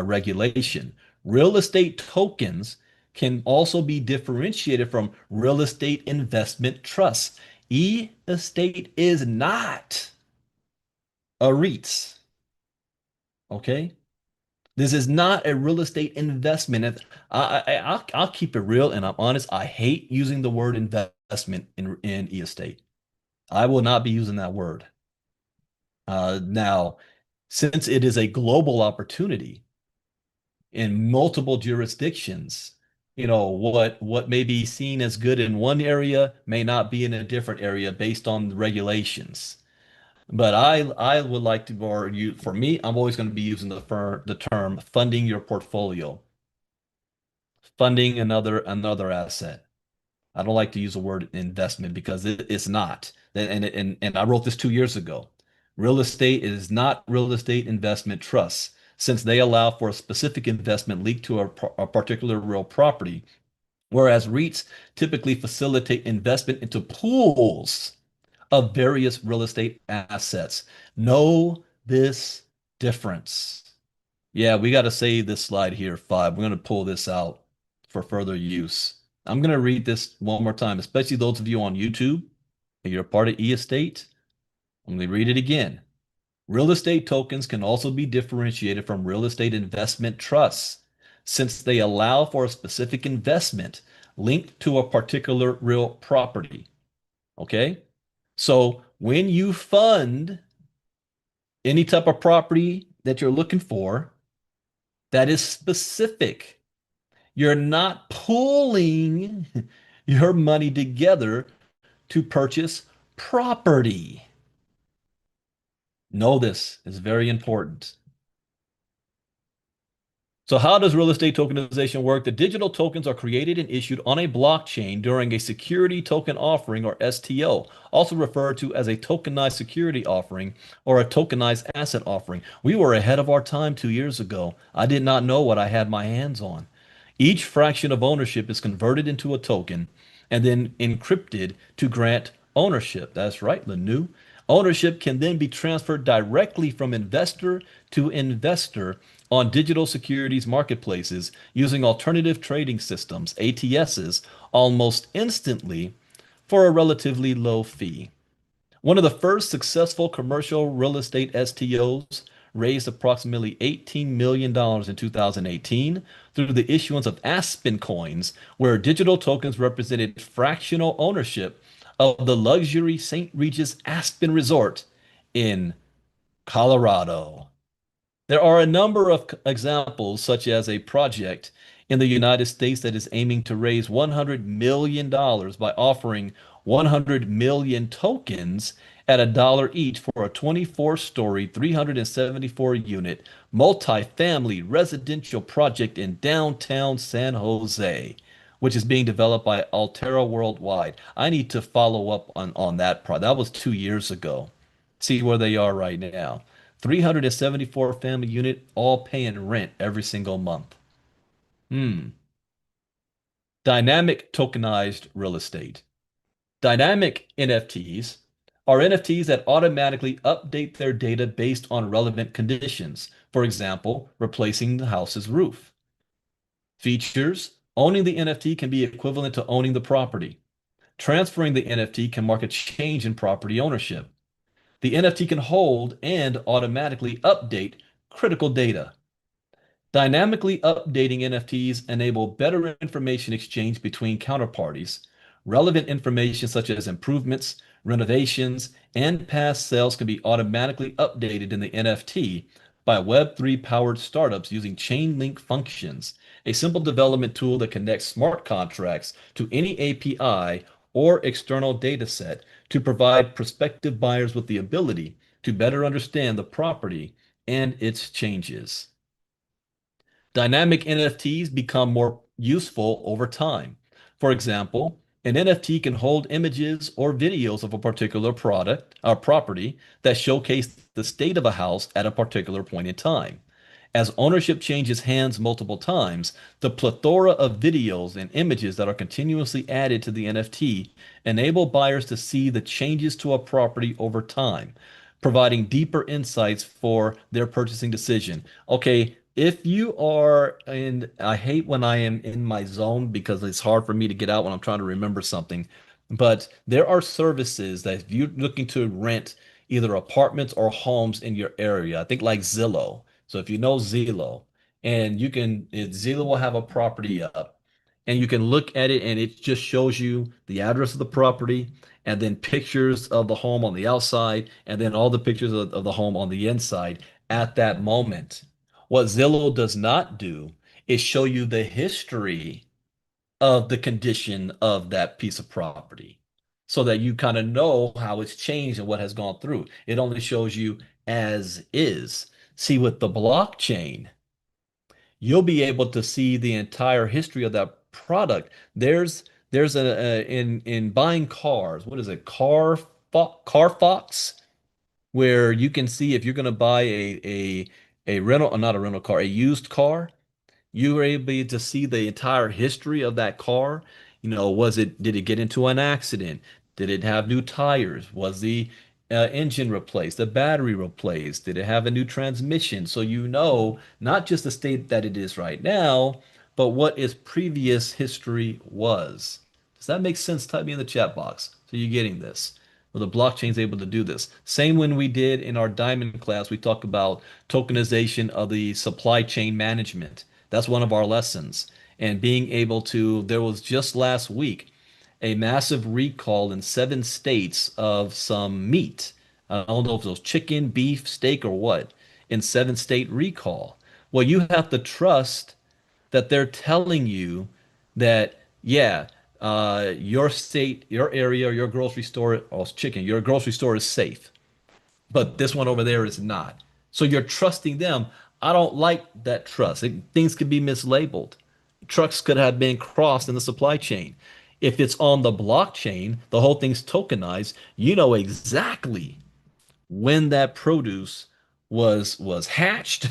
Speaker 7: regulation. Real estate tokens can also be differentiated from real estate investment trusts. E-estate is not a REITs. Okay? This is not a real estate investment. And I'll keep it real and I'm honest. I hate using the word investment in e-estate. I will not be using that word. Now, since it is a global opportunity in multiple jurisdictions, what may be seen as good in one area may not be in a different area based on the regulations. But I would like to, or you, for me, I'm always going to be using the term funding your portfolio, funding another asset. I don't like to use the word investment because it's not. And I wrote this 2 years ago. Real estate is not real estate investment trusts, since they allow for a specific investment linked to a particular real property. whereas REITs typically facilitate investment into pools of various real estate assets. Know this difference. Yeah, we got to save this slide here, 5. We're going to pull this out for further use. I'm going to read this one more time, especially those of you on YouTube and you're a part of eEstate. Let me read it again. Real estate tokens can also be differentiated from real estate investment trusts since they allow for a specific investment linked to a particular real property. Okay? So when you fund any type of property that you're looking for, that is specific. You're not pooling your money together to purchase property. Know this is very important. So how does real estate tokenization work? The digital tokens are created and issued on a blockchain during a security token offering or STO, also referred to as a tokenized security offering or a tokenized asset offering. We were ahead of our time 2 years ago. I did not know what I had my hands on. Each fraction of ownership is converted into a token and then encrypted to grant ownership. That's right, Lanu. Ownership can then be transferred directly from investor to investor on digital securities marketplaces using alternative trading systems, ATSs, almost instantly for a relatively low fee. One of the first successful commercial real estate STOs raised approximately $18 million in 2018 through the issuance of Aspen coins, where digital tokens represented fractional ownership of the luxury St. Regis Aspen Resort in Colorado. There are a number of examples, such as a project in the United States that is aiming to raise $100 million by offering 100 million tokens at $1 each for a 24-story, 374-unit multifamily residential project in downtown San Jose, which is being developed by Altera Worldwide. I need to follow up on that project. That was 2 years ago. See where they are right now. 374 family unit, all paying rent every single month. Dynamic tokenized real estate. Dynamic NFTs are NFTs that automatically update their data based on relevant conditions. For example, replacing the house's roof. Features: owning the NFT can be equivalent to owning the property. Transferring the NFT can mark a change in property ownership. The NFT can hold and automatically update critical data. Dynamically updating NFTs enable better information exchange between counterparties. Relevant information such as improvements, renovations, and past sales can be automatically updated in the NFT by Web3 powered startups using chain link functions, a simple development tool that connects smart contracts to any API or external data set to provide prospective buyers with the ability to better understand the property and its changes. Dynamic NFTs become more useful over time. For example, an NFT can hold images or videos of a particular product or property that showcase the state of a house at a particular point in time. As ownership changes hands multiple times, the plethora of videos and images that are continuously added to the NFT enable buyers to see the changes to a property over time, providing deeper insights for their purchasing decision. Okay, if you are, and I hate when I am in my zone because it's hard for me to get out when I'm trying to remember something, but there are services that if you're looking to rent either apartments or homes in your area, I think like Zillow. So if you know Zillow, and Zillow will have a property up, and you can look at it, and it just shows you the address of the property, and then pictures of the home on the outside, and then all the pictures of the home on the inside at that moment. What Zillow does not do is show you the history of the condition of that piece of property so that you kind of know how it's changed and what has gone through. It only shows you as is. See, with the blockchain, you'll be able to see the entire history of that product. There's in buying cars, what is it? Carfox, where you can see if you're going to buy a rental, not a rental car, a used car. You were able to see the entire history of that car. Did it get into an accident? Did it have new tires? Was the engine replaced? The battery replaced? Did it have a new transmission? So you know not just the state that it is right now, but what its previous history was. Does that make sense? Type me in the chat box. So you're getting this. Well, the blockchain is able to do this. Same when we did in our diamond class, we talk about tokenization of the supply chain management. That's one of our lessons. And being able to, there was just last week a massive recall in 7 states of some meat. I don't know if it was chicken, beef, steak, or what, in 7 state recall. Well, you have to trust that they're telling you that, yeah, your state, your area, your grocery store, or chicken, your grocery store is safe, but this one over there is not. So you're trusting them. I don't like that trust. Things could be mislabeled. Trucks could have been crossed in the supply chain. If it's on the blockchain, the whole thing's tokenized. You know exactly when that produce was hatched,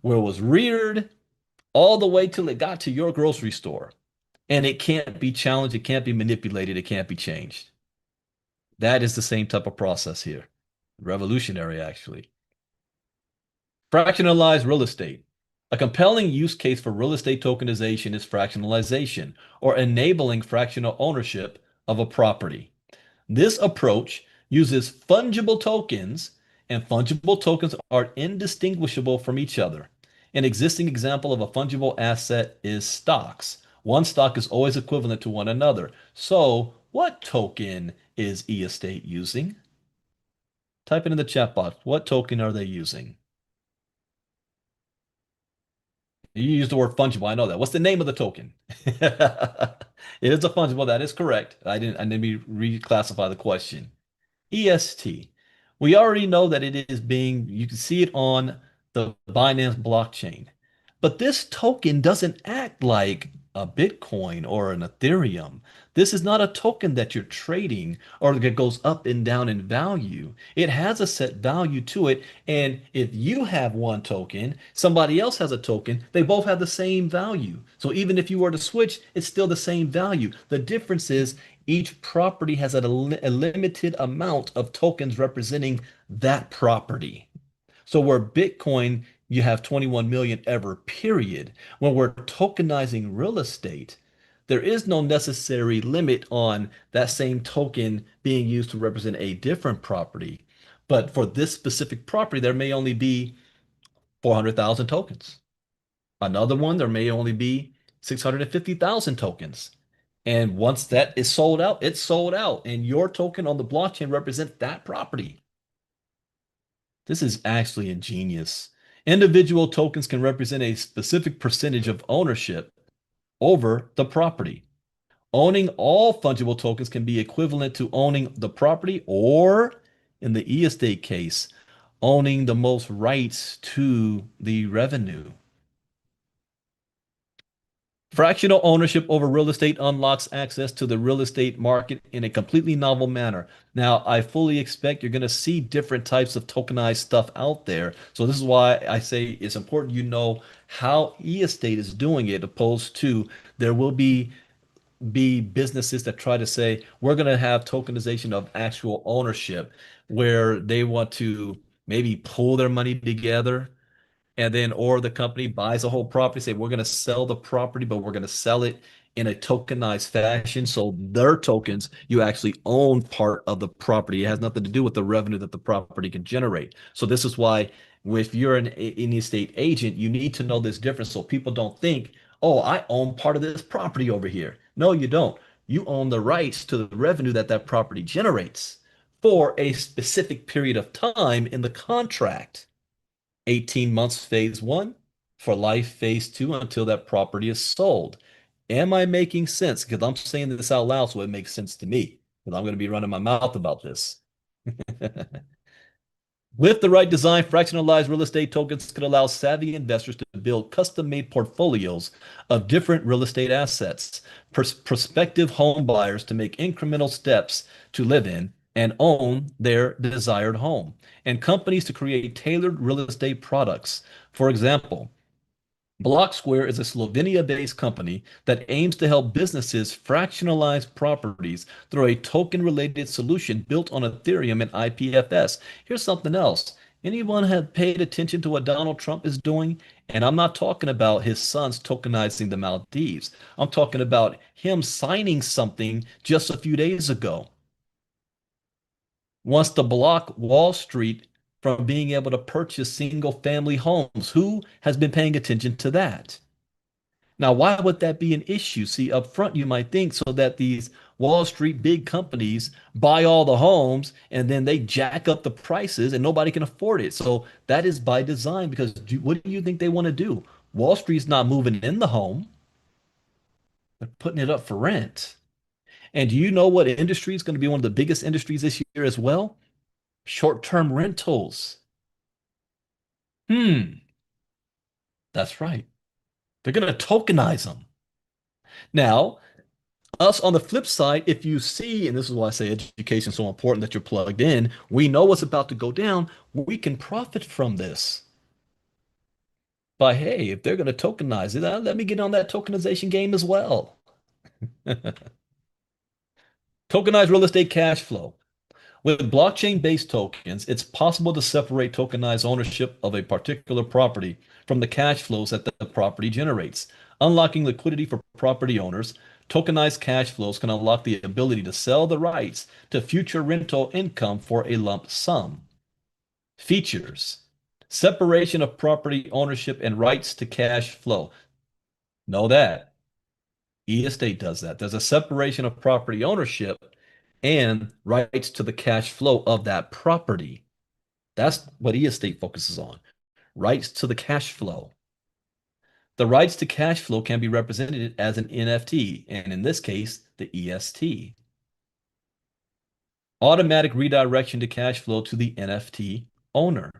Speaker 7: where it was reared, all the way till it got to your grocery store. And it can't be challenged, it can't be manipulated, it can't be changed. That is the same type of process here. Revolutionary, actually. Fractionalized real estate. A compelling use case for real estate tokenization is fractionalization, or enabling fractional ownership of a property. This approach uses fungible tokens, and fungible tokens are indistinguishable from each other. An existing example of a fungible asset is stocks. One stock is always equivalent to one another. So, what token is eState using? Type it in the chat box. What token are they using? You use the word fungible. I know that. What's the name of the token? It is a fungible. That is correct. I didn't reclassify the question. EST. We already know that it is being, you can see it on the Binance blockchain. But this token doesn't act like a Bitcoin or an Ethereum. This is not a token that you're trading or that goes up and down in value. It has a set value to it. And if you have one token, somebody else has a token, they both have the same value. So even if you were to switch, it's still the same value. The difference is each property has a limited amount of tokens representing that property. So where Bitcoin, you have 21 million ever, period. When we're tokenizing real estate, there is no necessary limit on that same token being used to represent a different property. But for this specific property, there may only be 400,000 tokens. Another one, there may only be 650,000 tokens. And once that is sold out, it's sold out. And your token on the blockchain represents that property. This is actually ingenious. Individual tokens can represent a specific percentage of ownership over the property. Owning all fungible tokens can be equivalent to owning the property, or in the e-estate case, owning the most rights to the revenue. Fractional ownership over real estate unlocks access to the real estate market in a completely novel manner. Now, I fully expect you're going to see different types of tokenized stuff out there. So this is why I say it's important you know how e-estate is doing it, opposed to there will be businesses that try to say we're going to have tokenization of actual ownership, where they want to maybe pull their money together, and then or the company buys a whole property, say we're going to sell the property, but we're going to sell it in a tokenized fashion. So their tokens, you actually own part of the property. It has nothing to do with the revenue that the property can generate. So this is why if you're an estate agent, you need to know this difference so people don't think, oh, I own part of this property over here. No, you don't. You own the rights to the revenue that that property generates for a specific period of time in the contract. 18 months phase one, for life phase two, until that property is sold. Am I making sense? Because I'm saying this out loud so it makes sense to me, because I'm going to be running my mouth about this. With the right design, fractionalized real estate tokens could allow savvy investors to build custom-made portfolios of different real estate assets, prospective home buyers to make incremental steps to live in and own their desired home, and companies to create tailored real estate products. For example, Block Square is a Slovenia-based company that aims to help businesses fractionalize properties through a token-related solution built on Ethereum and IPFS. Here's something else. Anyone have paid attention to what Donald Trump is doing? And I'm not talking about his sons tokenizing the Maldives. I'm talking about him signing something just a few days ago. Wants to block Wall Street from being able to purchase single-family homes. Who has been paying attention to that? Now, why would that be an issue? See, up front, you might think so that these Wall Street big companies buy all the homes and then they jack up the prices and nobody can afford it. So that is by design because what do you think they want to do? Wall Street's not moving in the home, they're putting it up for rent. And do you know what industry is going to be one of the biggest industries this year as well? Short-term rentals. Hmm, that's right. They're going to tokenize them. Now, us on the flip side, if you see, and this is why I say education is so important that you're plugged in, we know what's about to go down. We can profit from this by, hey, if they're going to tokenize it, let me get on that tokenization game as well. Tokenized real estate cash flow. With blockchain-based tokens, it's possible to separate tokenized ownership of a particular property from the cash flows that the property generates. Unlocking liquidity for property owners, tokenized cash flows can unlock the ability to sell the rights to future rental income for a lump sum. Features: separation of property ownership and rights to cash flow. Know that. E-estate does that. There's a separation of property ownership and rights to the cash flow of that property. That's what e-estate focuses on. Rights to the cash flow. The rights to cash flow can be represented as an NFT, and in this case, the EST. Automatic redirection to cash flow to the NFT owner.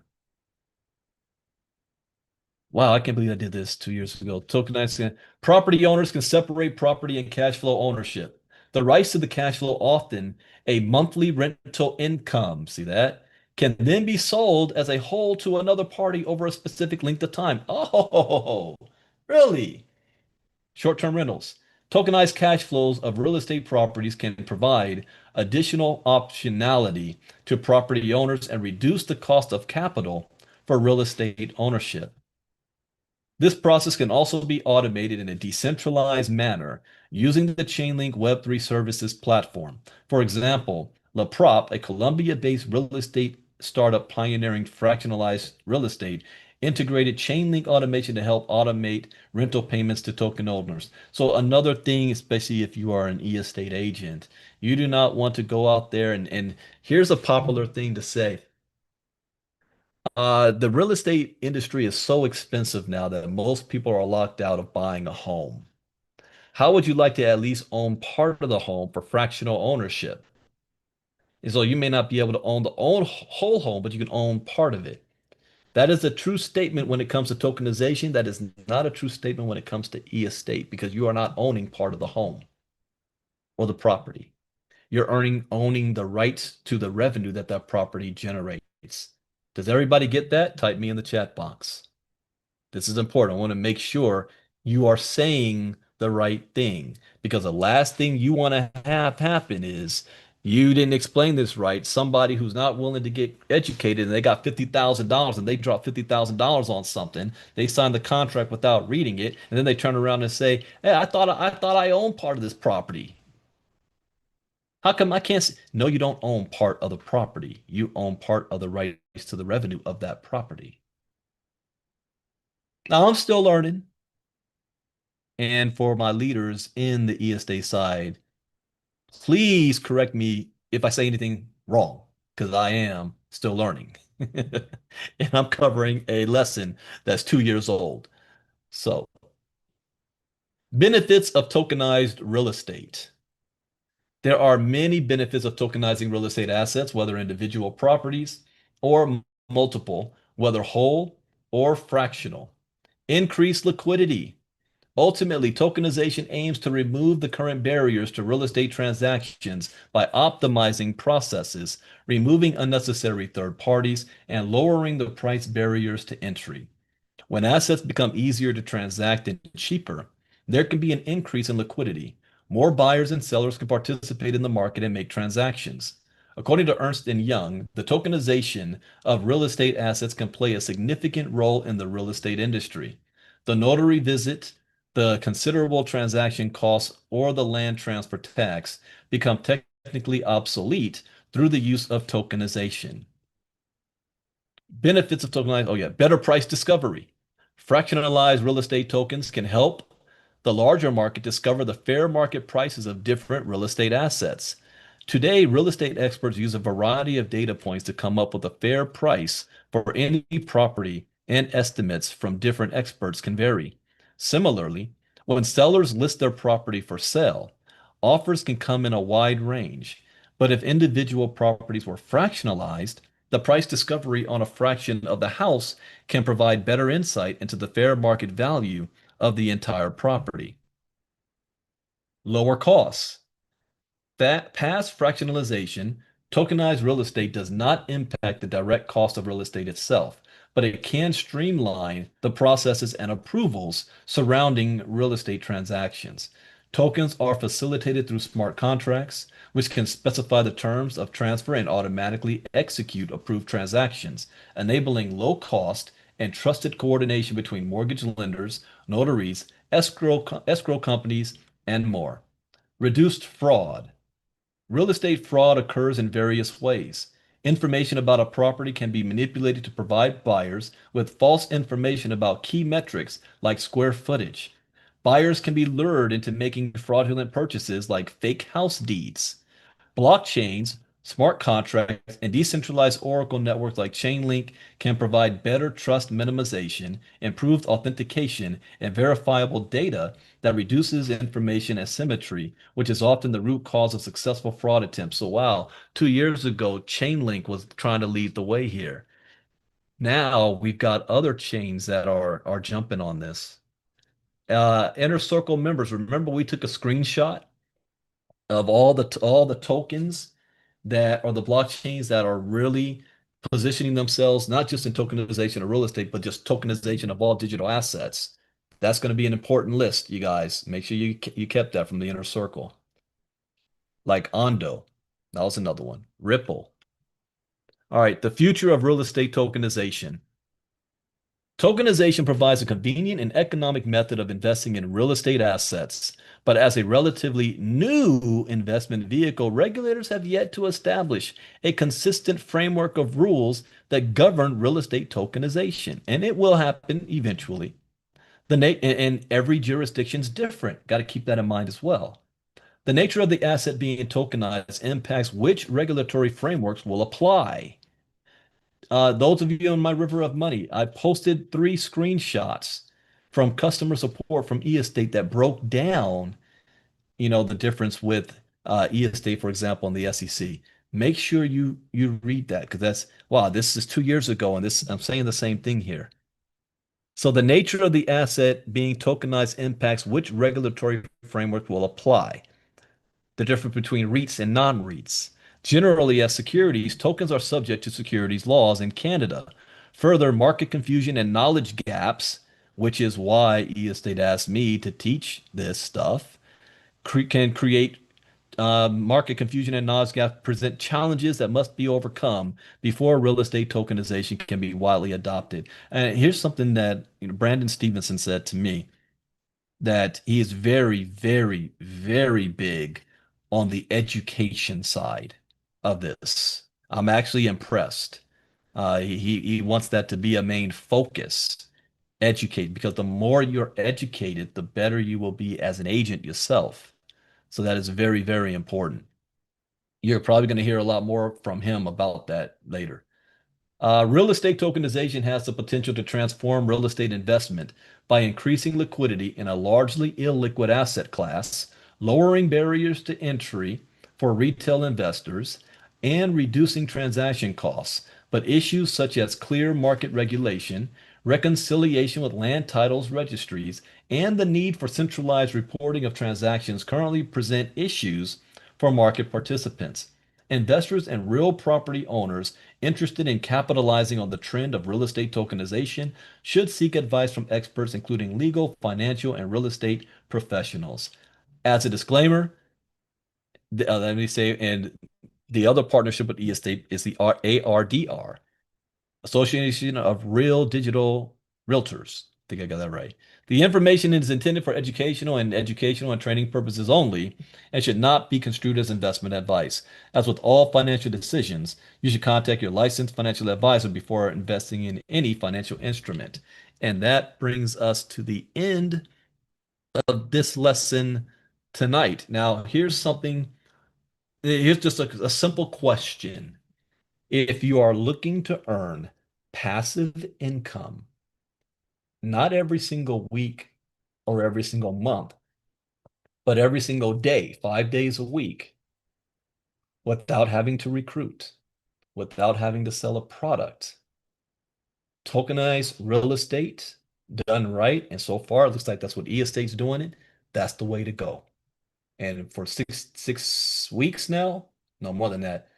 Speaker 7: Wow, I can't believe I did this 2 years ago. Tokenized property owners can separate property and cash flow ownership. The rights to the cash flow, often a monthly rental income, see that, can then be sold as a whole to another party over a specific length of time. Oh, really? Short-term rentals. Tokenized cash flows of real estate properties can provide additional optionality to property owners and reduce the cost of capital for real estate ownership. This process can also be automated in a decentralized manner using the Chainlink Web3 services platform. For example, LaProp, a Colombia-based real estate startup pioneering fractionalized real estate, integrated Chainlink automation to help automate rental payments to token owners. So another thing, especially if you are an e-estate agent, you do not want to go out there and here's a popular thing to say. The real estate industry is so expensive now that most people are locked out of buying a home. How would you like to at least own part of the home for fractional ownership? And so you may not be able to own the whole home, but you can own part of it. That is a true statement when it comes to tokenization. That is not a true statement when it comes to e-estate because you are not owning part of the home or the property. You're owning the rights to the revenue that that property generates. Does everybody get that? Type me in the chat box. This is important. I want to make sure you are saying the right thing because the last thing you want to have happen is you didn't explain this right. Somebody who's not willing to get educated and they got $50,000 and they drop $50,000 on something. They signed the contract without reading it, and then they turn around and say, "Hey, I thought I owned part of this property. How come I can't see?" No, you don't own part of the property. You own part of the rights to the revenue of that property. Now, I'm still learning. And for my leaders in the ESA side, please correct me if I say anything wrong, because I am still learning. And I'm covering a lesson that's 2 years old. So, benefits of tokenized real estate. There are many benefits of tokenizing real estate assets, whether individual properties or multiple, whether whole or fractional. Increased liquidity. Ultimately, tokenization aims to remove the current barriers to real estate transactions by optimizing processes, removing unnecessary third parties, and lowering the price barriers to entry. When assets become easier to transact and cheaper, there can be an increase in liquidity. More buyers and sellers can participate in the market and make transactions. According to Ernst & Young, the tokenization of real estate assets can play a significant role in the real estate industry. The notary visit, the considerable transaction costs, or the land transfer tax become technically obsolete through the use of tokenization. Benefits of tokenized, oh yeah, better price discovery. Fractionalized real estate tokens can help the larger market discover the fair market prices of different real estate assets. Today, real estate experts use a variety of data points to come up with a fair price for any property, and estimates from different experts can vary. Similarly, when sellers list their property for sale, offers can come in a wide range. But if individual properties were fractionalized, the price discovery on a fraction of the house can provide better insight into the fair market value of the entire property. Lower costs. Past fractionalization, tokenized real estate does not impact the direct cost of real estate itself, but it can streamline the processes and approvals surrounding real estate transactions. Tokens are facilitated through smart contracts, which can specify the terms of transfer and automatically execute approved transactions, enabling low cost and trusted coordination between mortgage lenders, notaries, escrow companies, and more. Reduced fraud. Real estate fraud occurs in various ways. Information about a property can be manipulated to provide buyers with false information about key metrics like square footage. Buyers can be lured into making fraudulent purchases like fake house deeds. Blockchains, smart contracts, and decentralized Oracle networks like Chainlink can provide better trust minimization, improved authentication, and verifiable data that reduces information asymmetry, which is often the root cause of successful fraud attempts. So, wow, 2 years ago, Chainlink was trying to lead the way here. Now we've got other chains that are jumping on this. Inner Circle members, remember we took a screenshot of all the tokens that are the blockchains that are really positioning themselves not just in tokenization of real estate, but just tokenization of all digital assets. That's going to be an important list, you guys. Make sure you kept that from the inner circle. Like Ondo, that was another one. Ripple. All right, the future of real estate tokenization. Tokenization provides a convenient and economic method of investing in real estate assets, but as a relatively new investment vehicle, regulators have yet to establish a consistent framework of rules that govern real estate tokenization, and it will happen eventually. And every jurisdiction is different. Got to keep that in mind as well. The nature of the asset being tokenized impacts which regulatory frameworks will apply. Those of you on my River of Money, I posted 3 screenshots from customer support from eEstate that broke down, the difference with eEstate, for example, and the SEC. Make sure you read that because wow, this is 2 years ago, and I'm saying the same thing here. So the nature of the asset being tokenized impacts which regulatory framework will apply. The difference between REITs and non-REITs. Generally, as securities, tokens are subject to securities laws in Canada. Further, market confusion and knowledge gaps, which is why eEstate asked me to teach this stuff, can create market confusion and knowledge gaps present challenges that must be overcome before real estate tokenization can be widely adopted. And here's something that Brandon Stevenson said to me, that he is very, very, very big on the education side of this. I'm actually impressed. He wants that to be a main focus. Educate, because the more you're educated, the better you will be as an agent yourself. So that is very, very important. You're probably going to hear a lot more from him about that later. Real estate tokenization has the potential to transform real estate investment by increasing liquidity in a largely illiquid asset class, lowering barriers to entry for retail investors, and reducing transaction costs. But issues such as clear market regulation, reconciliation with land titles registries, and the need for centralized reporting of transactions currently present issues for market participants. Investors and real property owners interested in capitalizing on the trend of real estate tokenization should seek advice from experts, including legal, financial, and real estate professionals. As a disclaimer, let me say, and the other partnership with eState is the ARDR, Association of Real Digital Realtors. I think I got that right. The information is intended for educational and training purposes only and should not be construed as investment advice. As with all financial decisions, you should contact your licensed financial advisor before investing in any financial instrument. And that brings us to the end of this lesson tonight. Now, here's just a simple question. If you are looking to earn passive income, not every single week or every single month, but every single day, 5 days a week, without having to recruit, without having to sell a product, tokenized real estate done right, and so far it looks like that's what eState's doing it. That's the way to go. And for six weeks now, no more than that,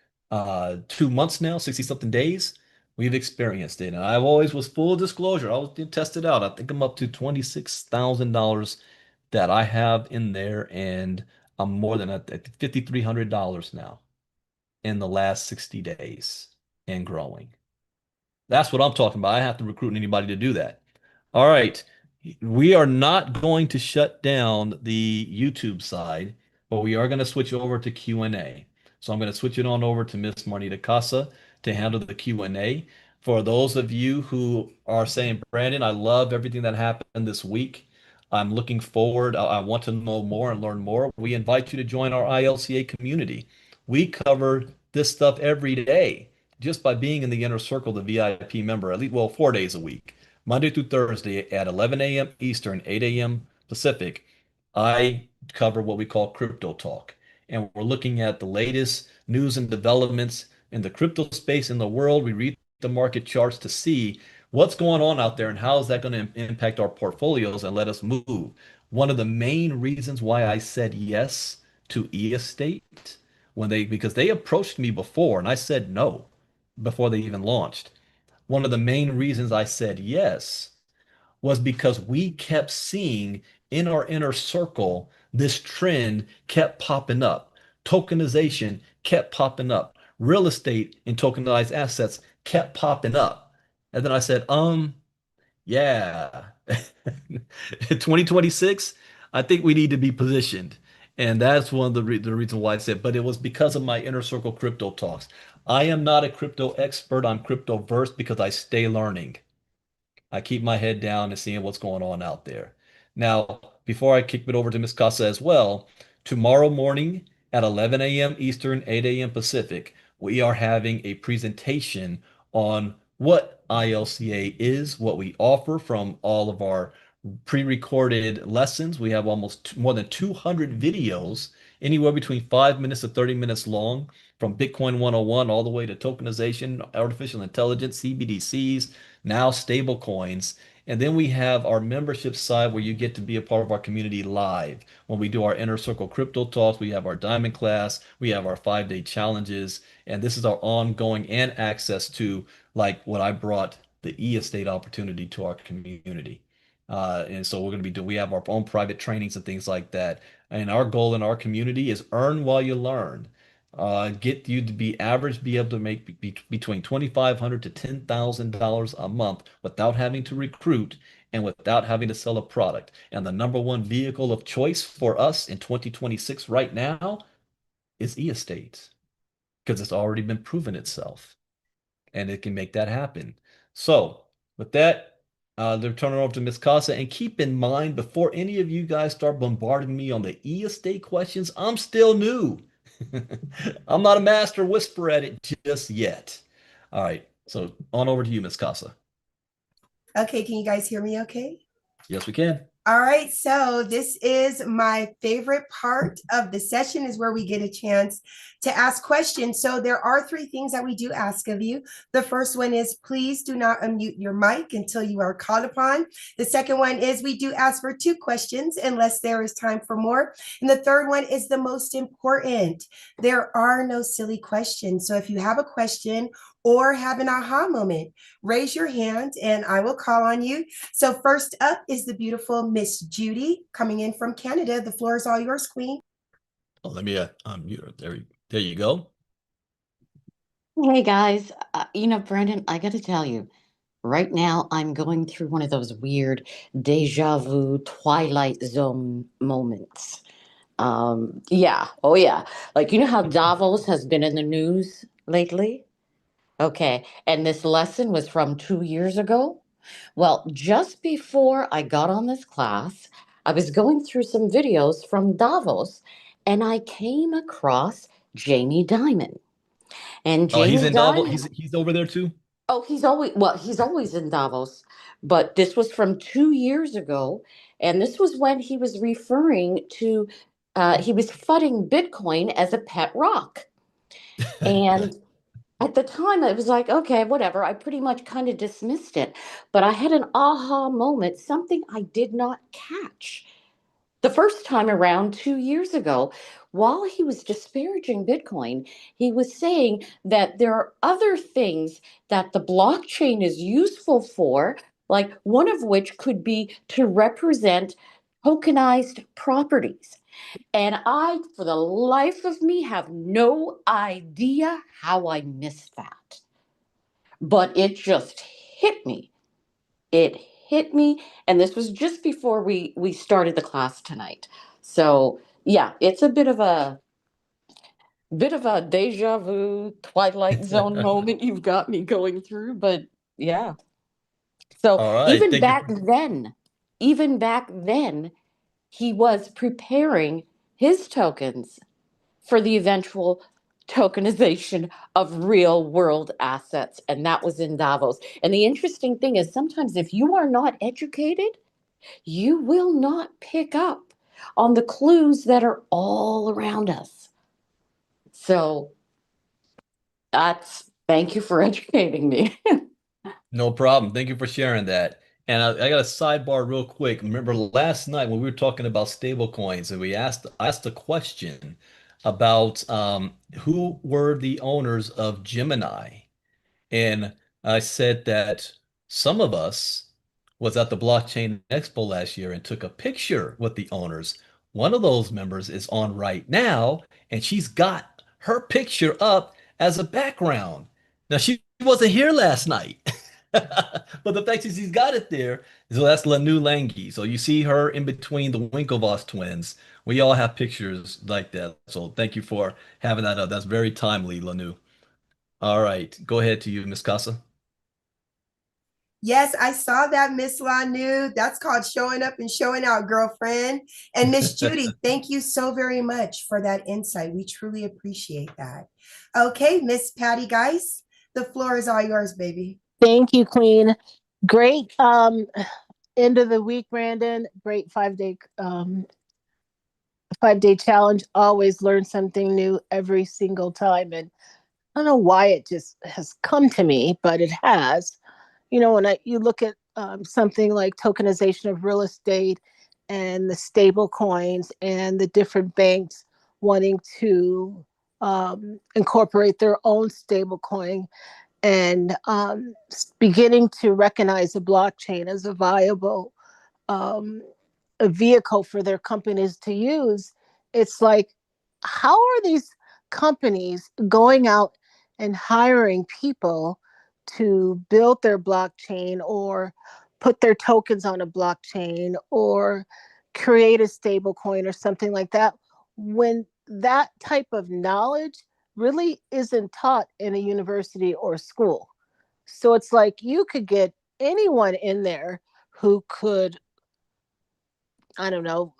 Speaker 7: 2 months now, 60 something days, we've experienced it. And I've always was full disclosure. I was tested out. I think I'm up to $26,000 that I have in there, and I'm more than at $5,300 now in the last 60 days and growing. That's what I'm talking about. I have to recruit anybody to do that. All right. We are not going to shut down the YouTube side, but we are going to switch over to Q&A. So I'm going to switch it on over to Miss Marnita Casa to handle the Q&A. For those of you who are saying, Brandon, I love everything that happened this week. I'm looking forward. I want to know more and learn more. We invite you to join our ILCA community. We cover this stuff every day just by being in the inner circle, the VIP member, at least, well, 4 days a week. Monday through Thursday at 11 a.m. Eastern, 8 a.m. Pacific, I cover what we call Crypto Talk. And we're looking at the latest news and developments in the crypto space in the world. We read the market charts to see what's going on out there and how is that going to impact our portfolios and let us move. One of the main reasons why I said yes to eState because they approached me before and I said no before they even launched. One of the main reasons I said yes was because we kept seeing in our inner circle this trend kept popping up. Tokenization kept popping up. Real estate and tokenized assets kept popping up. And then I said, yeah. 2026, I think we need to be positioned. And that's one of the reasons why I said, but it was because of my inner circle crypto talks. I am not a crypto expert. I'm crypto versed because I stay learning. I keep my head down and seeing what's going on out there. Now, before I kick it over to Ms. Casa as well, tomorrow morning at 11 a.m. Eastern, 8 a.m. Pacific, we are having a presentation on what ILCA is, what we offer from all of our pre-recorded lessons. We have almost more than 200 videos, anywhere between 5 minutes to 30 minutes long, from Bitcoin 101 all the way to tokenization, artificial intelligence, CBDCs, now stable coins. And then we have our membership side where you get to be a part of our community live. When we do our inner circle crypto talks, we have our diamond class, we have our 5-day challenges, and this is our ongoing and access to like what I brought the e-estate opportunity to our community. And so we're going to we have our own private trainings and things like that. And our goal in our community is earn while you learn. Get you to be average, be able to make between $2,500 to $10,000 a month without having to recruit and without having to sell a product. And the number one vehicle of choice for us in 2026 right now is e-estate because it's already been proven itself and it can make that happen. So with that, they're turning over to Ms. Casa. And keep in mind, before any of you guys start bombarding me on the e-estate questions, I'm still new. I'm not a master whisperer at it just yet. All right, so on over to you, Ms. Casa.
Speaker 6: Okay, can you guys hear me okay?
Speaker 7: Yes, we can.
Speaker 6: All right, so this is my favorite part of the session is where we get a chance to ask questions. So there are three things that we do ask of you. The first one is please do not unmute your mic until you are called upon. The second one is we do ask for two questions unless there is time for more. And the third one is the most important. There are no silly questions. So if you have a question or have an aha moment, raise your hand and I will call on you. So first up is the beautiful Miss Judy coming in from Canada. The floor is all yours, Queen.
Speaker 7: Oh, let me unmute her. There you go.
Speaker 8: Hey guys, Brandon, I got to tell you, right now I'm going through one of those weird deja vu Twilight Zone moments. Yeah, oh yeah. Like, you know how Davos has been in the news lately? Okay, and this lesson was from 2 years ago. Well, just before I got on this class, I was going through some videos from Davos and I came across Jamie Dimon. And
Speaker 7: Oh, he's
Speaker 8: Jamie
Speaker 7: in Davos.
Speaker 8: Dimon.
Speaker 7: He's over there too.
Speaker 8: Oh, he's always in Davos, but this was from 2 years ago, and this was when he was referring to he was fudding Bitcoin as a pet rock. And at the time, it was like, okay, whatever. I pretty much kind of dismissed it, but I had an aha moment, something I did not catch the first time around 2 years ago. While he was disparaging Bitcoin, he was saying that there are other things that the blockchain is useful for, like one of which could be to represent tokenized properties. And I, for the life of me, have no idea how I missed that. But it just hit me. It hit me, and this was just before we started the class tonight. So yeah, it's a bit of a deja vu Twilight Zone moment you've got me going through, but yeah. So
Speaker 7: All right. Thank you.
Speaker 8: even back then, he was preparing his tokens for the eventual tokenization of real world assets. And that was in Davos. And the interesting thing is sometimes if you are not educated, you will not pick up on the clues that are all around us. So thank you for educating me.
Speaker 7: No problem. Thank you for sharing that. And I got a sidebar real quick. Remember last night when we were talking about stable coins and we asked a question about who were the owners of Gemini. And I said that some of us was at the Blockchain Expo last year and took a picture with the owners. One of those members is on right now, and she's got her picture up as a background. Now, she wasn't here last night, but the fact is she's got it there. So that's Lanu Langi. So you see her in between the Winklevoss twins. We all have pictures like that. So thank you for having that up. That's very timely, Lanu. All right, go ahead to you, Miss Casa.
Speaker 6: Yes, I saw that, Miss Lanu. That's called showing up and showing out, girlfriend. And Miss Judy, thank you so very much for that insight. We truly appreciate that. Okay, Miss Patty Geis, the floor is all yours, baby.
Speaker 9: Thank you, Queen. Great end of the week, Brandon. Great 5-day challenge. Always learn something new every single time. And I don't know why it just has come to me, but it has. When you look at something like tokenization of real estate and the stable coins and the different banks wanting to incorporate their own stable coin and beginning to recognize the blockchain as a viable a vehicle for their companies to use, it's like, how are these companies going out and hiring people to build their blockchain or put their tokens on a blockchain or create a stable coin or something like that when that type of knowledge really isn't taught in a university or school? So it's like you could get anyone in there who could, I don't know,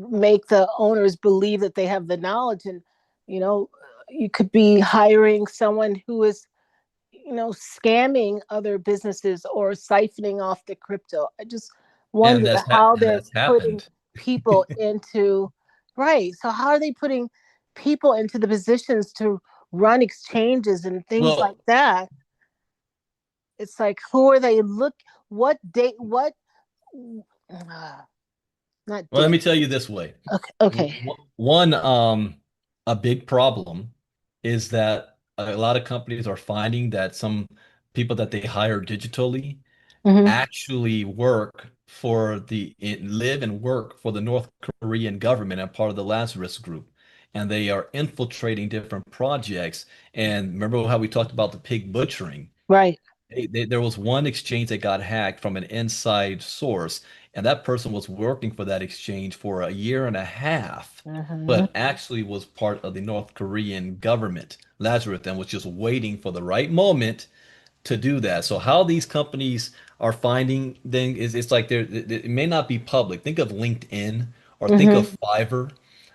Speaker 9: make the owners believe that they have the knowledge. And, you could be hiring someone who is, scamming other businesses or siphoning off the crypto.
Speaker 7: And
Speaker 9: wonder how they're
Speaker 7: that's
Speaker 9: putting
Speaker 7: happened.
Speaker 9: people into, right. So how are they putting people into the positions to run exchanges and things like
Speaker 7: Well,
Speaker 9: that? It's like, who are they? Look, what date? What? Not
Speaker 7: let me
Speaker 9: date.
Speaker 7: tell you this way.
Speaker 9: Okay. Okay.
Speaker 7: One, a big problem is that a lot of companies are finding that some people that they hire digitally
Speaker 9: Hmm.
Speaker 7: actually live and work for the North Korean government and part of the Lazarus group. And they are infiltrating different projects. And remember how we talked about the pig butchering?
Speaker 9: Right.
Speaker 7: There was one exchange that got hacked from an inside source, and that person was working for that exchange for a year and a half,
Speaker 9: Hmm.
Speaker 7: but actually was part of the North Korean government, Lazarus, and was just waiting for the right moment to do that. So how these companies are finding things is it's like it may not be public. Think of LinkedIn or think
Speaker 9: Hmm.
Speaker 7: of Fiverr.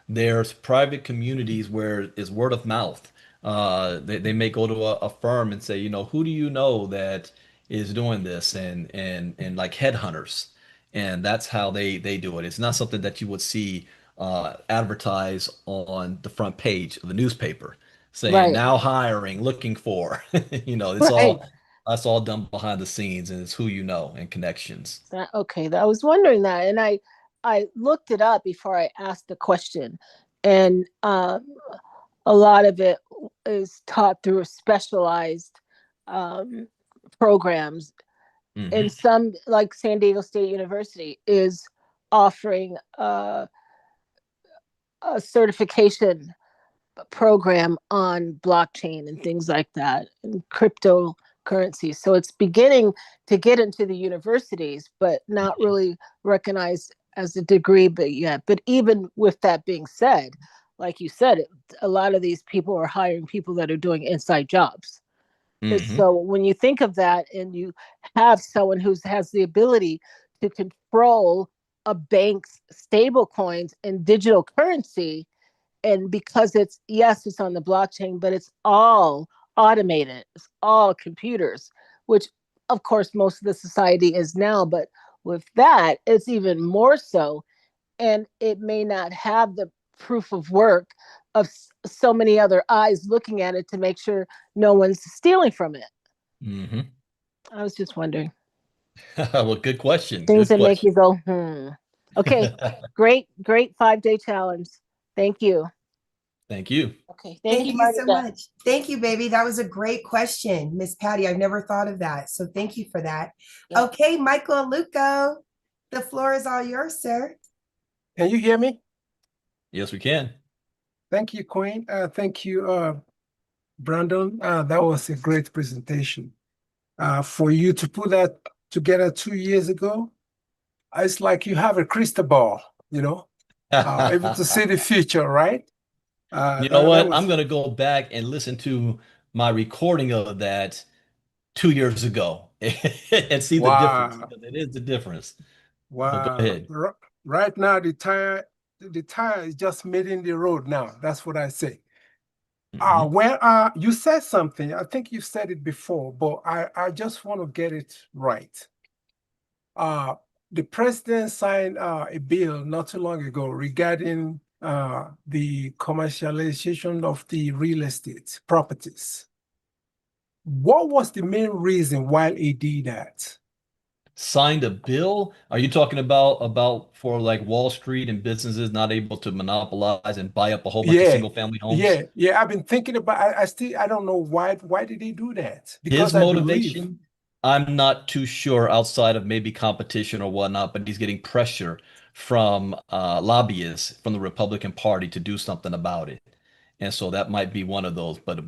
Speaker 7: There's private communities where it's word of mouth. They may go to a firm and say, who do you know that is doing this and like headhunters. And that's how they do it. It's not something that you would see advertised on the front page of the newspaper saying
Speaker 9: Right.
Speaker 7: now hiring, looking for. It's
Speaker 9: Right.
Speaker 7: all that's all done behind the scenes and it's who you know and connections.
Speaker 9: Okay, I was wondering that, and I looked it up before I asked the question, and a lot of it is taught through specialized um, programs, and
Speaker 7: Hmm.
Speaker 9: some, like San Diego State University, is offering a certification program on blockchain and things like that and cryptocurrency. So it's beginning to get into the universities, but not really recognized as a degree but yet. But even with that being said, like you said, a lot of these people are hiring people that are doing inside jobs.
Speaker 7: Hmm.
Speaker 9: So when you think of that and you have someone who has the ability to control a bank's stable coins and digital currency, and because it's, yes, it's on the blockchain, but it's all automated, it's all computers, which of course most of the society is now, but with that it's even more so. And it may not have the proof of work of so many other eyes looking at it to make sure no one's stealing from it.
Speaker 7: Hmm.
Speaker 9: I was just wondering,
Speaker 7: Well, good question.
Speaker 9: things
Speaker 7: Good
Speaker 9: that make
Speaker 7: question.
Speaker 9: you go Okay, great 5 day challenge. Thank you.
Speaker 7: Thank you.
Speaker 9: Okay, thank
Speaker 6: Thank
Speaker 9: you,
Speaker 6: you so
Speaker 9: Marita.
Speaker 6: much. Thank you, baby. That was a great question, Miss Patty. I've never thought of that. So thank you for that.
Speaker 9: Yep.
Speaker 6: Okay, Michael Luco, the floor is all yours, sir.
Speaker 10: Can you hear me?
Speaker 7: Yes, we can.
Speaker 10: Thank you, Queen. Thank you, Brandon. That was a great presentation. For you to put that together 2 years ago, it's like you have a crystal ball, able to see the future, right?
Speaker 7: You know
Speaker 10: That
Speaker 7: what? I'm
Speaker 10: was,
Speaker 7: gonna go back and listen to my recording of that 2 years ago and see the difference
Speaker 10: wow,
Speaker 7: because it is the difference. So go
Speaker 10: wow.
Speaker 7: ahead.
Speaker 10: Right now, the tire is just meeting the road now. That's what I say.
Speaker 7: Hmm.
Speaker 10: You said something. I think you said it before, but I just want to get it right. Uh, the president signed a bill not too long ago regarding the commercialization of the real estate properties. What was the main reason why he did that?
Speaker 7: Signed a bill? Are you talking about for like Wall Street and businesses not able to monopolize and buy up a whole bunch of
Speaker 10: Yeah,
Speaker 7: single family homes?
Speaker 10: yeah. I've been thinking about. I don't know why did he do that? Because
Speaker 7: His
Speaker 10: I believe,
Speaker 7: motivation, I'm not too sure outside of maybe competition or whatnot, but he's getting pressure from lobbyists from the Republican Party to do something about it. And so that might be one of those. But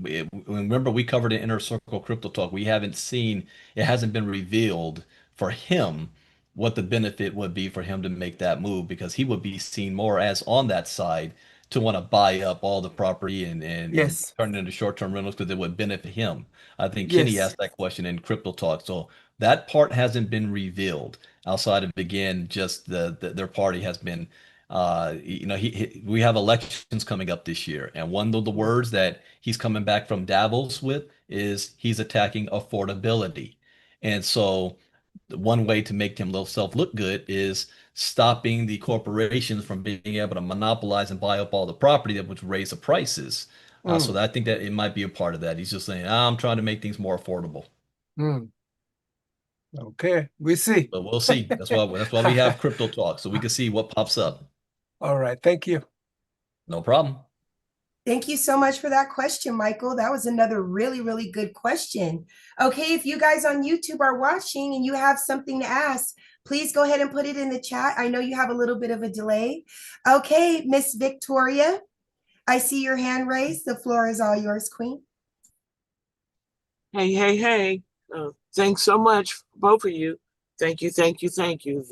Speaker 7: remember, we covered in Inner Circle Crypto Talk. We haven't seen, it hasn't been revealed for him what the benefit would be for him to make that move because he would be seen more as on that side to want to buy up all the property and
Speaker 10: yes,
Speaker 7: turn it into short-term rentals because it would benefit him. I think Kenny
Speaker 10: yes,
Speaker 7: asked that question in Crypto Talk. So that part hasn't been revealed outside of again, just their party has been we have elections coming up this year, and one of the words that he's coming back from Davos with is he's attacking affordability. And so the one way to make themselves look good is stopping the corporations from being able to monopolize and buy up all the property that would raise the prices. So
Speaker 10: Mm,
Speaker 7: I think that it might be a part of that. He's just saying, I'm trying to make things more affordable.
Speaker 10: mm. Okay, we see.
Speaker 7: But we'll see. That's why we have crypto talk, so we can see what pops up.
Speaker 10: All right, thank you.
Speaker 7: No problem.
Speaker 6: Thank you so much for that question, Michael. That was another really, really good question. Okay, if you guys on YouTube are watching and you have something to ask, please go ahead and put it in the chat. I know you have a little bit of a delay. Okay, Miss Victoria, I see your hand raised. The floor is all yours, Queen.
Speaker 11: Hey, hey, hey. Thanks so much, both of you. Thank you, thank you, thank you.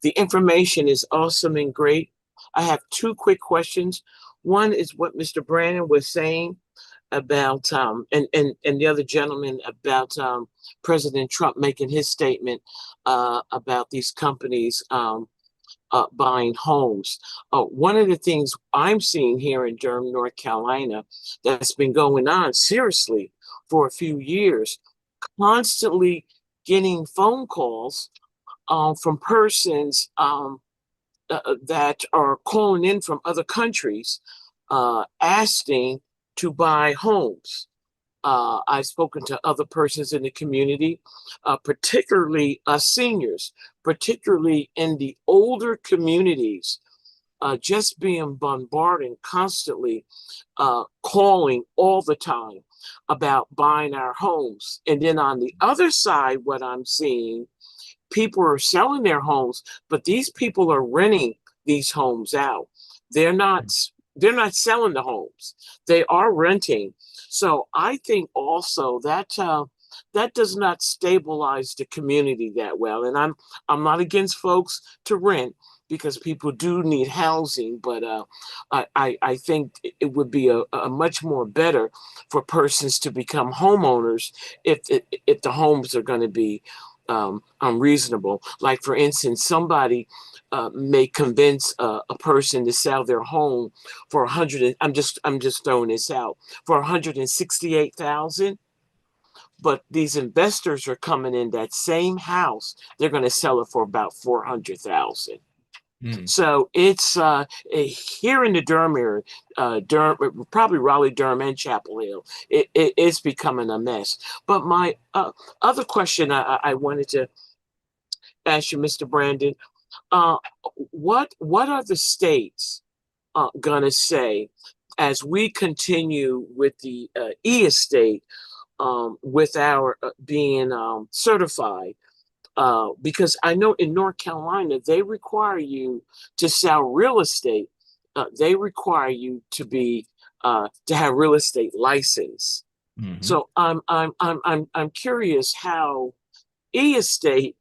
Speaker 11: The information is awesome and great. I have two quick questions. One is what Mr. Brandon was saying about and the other gentleman about President Trump making his statement about these companies buying homes. One of the things I'm seeing here in Durham, North Carolina, that's been going on seriously for a few years, constantly getting phone calls from persons that are calling in from other countries asking to buy homes. I've spoken to other persons in the community, particularly seniors, particularly in the older communities, just being bombarded constantly, calling all the time about buying our homes. And then on the other side, what I'm seeing, people are selling their homes, but these people are renting these homes out. They're not selling the homes. They are renting. So I think also that that does not stabilize the community that well. And I'm not against folks to rent because people do need housing, but I think it would be a much more better for persons to become homeowners if the homes are going to be unreasonable. Like for instance, somebody may convince a person to sell their home for 100. I'm just throwing this out for 168,000. But these investors are coming in that same house. They're going to sell it for about 400,000.
Speaker 7: Hmm.
Speaker 11: So it's here in the Durham area, Durham, probably Raleigh, Durham, and Chapel Hill. It's becoming a mess. But my other question I wanted to ask you, Mr. Brandon, uh, what are the states gonna say as we continue with the e-estate with our being certified? Because I know in North Carolina, they require you to sell real estate. They require you to be to have real estate license.
Speaker 7: Mhm.
Speaker 11: So I'm curious how e-estate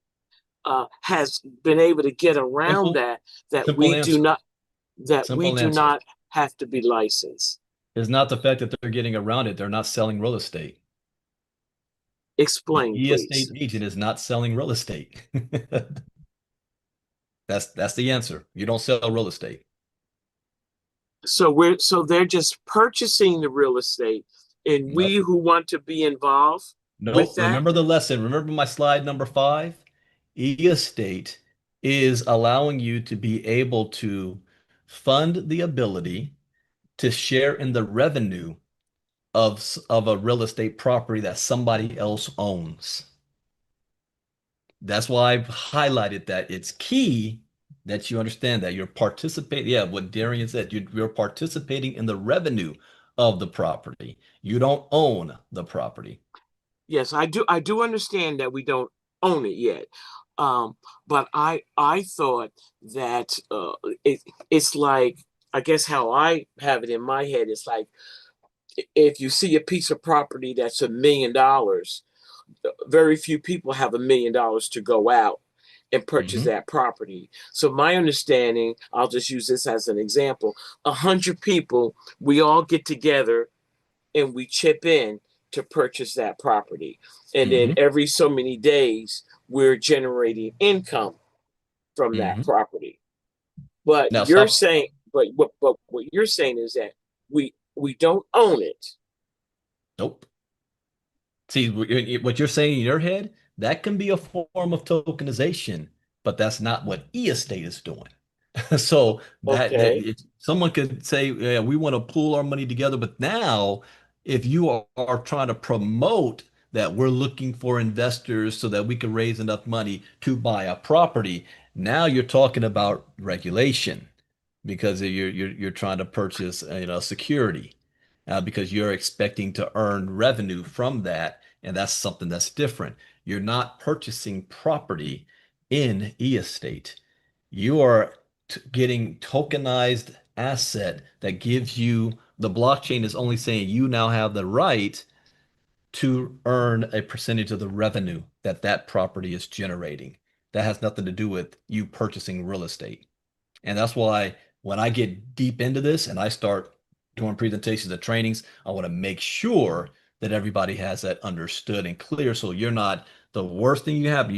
Speaker 11: has been able to get around
Speaker 7: Simple,
Speaker 11: that
Speaker 7: simple answer.
Speaker 11: we
Speaker 7: Simple
Speaker 11: do
Speaker 7: answer.
Speaker 11: not have to be licensed.
Speaker 7: It's not the fact that they're getting around it. They're not selling real estate. The
Speaker 11: Explain,
Speaker 7: e-estate
Speaker 11: please.
Speaker 7: agent is not selling real estate. That's the answer. You don't sell real estate.
Speaker 11: So they're just purchasing the real estate, and we
Speaker 7: Nope.
Speaker 11: who want to be involved with
Speaker 7: Nope.
Speaker 11: that.
Speaker 7: Remember the lesson. Remember my slide number 5? E-estate is allowing you to be able to fund the ability to share in the revenue of a real estate property that somebody else owns. That's why I've highlighted that it's key that you understand that you're participating. Yeah, what Darian said, you're participating in the revenue of the property. You don't own the property.
Speaker 11: Yes, I do understand that we don't own it yet. But I thought that it's like, I guess how I have it in my head, it's like if you see a piece of property that's $1 million, very few people have $1 million to go out and purchase
Speaker 7: Hmm.
Speaker 11: that property. So my understanding, I'll just use this as an example, 100 people, we all get together and we chip in to purchase that property. And then
Speaker 7: Hmm.
Speaker 11: every so many days, we're generating income from that
Speaker 7: Hmm.
Speaker 11: property. But
Speaker 7: Now
Speaker 11: you're
Speaker 7: stop.
Speaker 11: saying, but what you're saying is that we don't own it.
Speaker 7: Nope. See, what you're saying in your head, That can be a form of tokenization, but that's not what e-estate is doing. So
Speaker 11: Okay.
Speaker 7: someone could say, yeah, we want to pool our money together, but now if you are trying to promote that we're looking for investors so that we can raise enough money to buy a property, now you're talking about regulation because you're trying to purchase security because you're expecting to earn revenue from that, and that's something that's different. You're not purchasing property in e-estate. You are getting tokenized asset that gives you the blockchain is only saying you now have the right to earn a percentage of the revenue that that property is generating. That has nothing to do with you purchasing real estate. And that's why when I get deep into this and I start doing presentations and trainings, I want to make sure that everybody has that understood and clear. So you're not the worst thing you have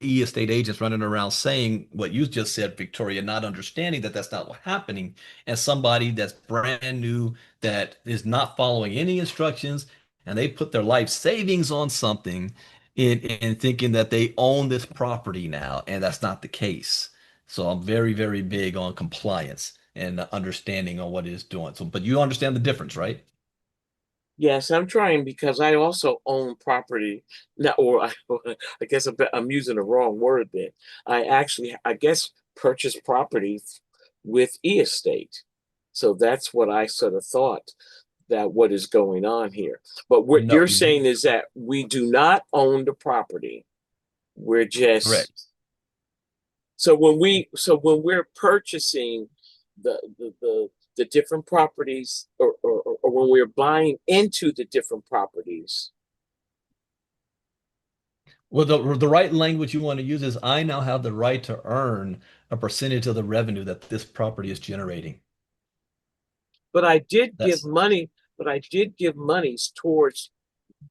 Speaker 7: e-estate agents running around saying what you just said, Victoria, not understanding that that's not what's happening. And somebody that's brand new that is not following any instructions and they put their life savings on something in thinking that they own this property now, and that's not the case. So I'm very, very big on compliance and understanding on what it is doing. So, but you understand the difference, right?
Speaker 11: Yes, I'm trying because I also own property. Now, or I guess I'm using the wrong word then. I actually, I guess, purchase property with e-estate. So that's what I sort of thought that what is going on here. But what
Speaker 7: No,
Speaker 11: you're saying is that we do not own the property. We're just
Speaker 7: correct.
Speaker 11: so when we're purchasing the different properties or when we're buying into the different properties.
Speaker 7: Well, the right language you want to use is I now have the right to earn a percentage of the revenue that this property is generating.
Speaker 11: But I did give
Speaker 7: That's
Speaker 11: money, but I did give monies towards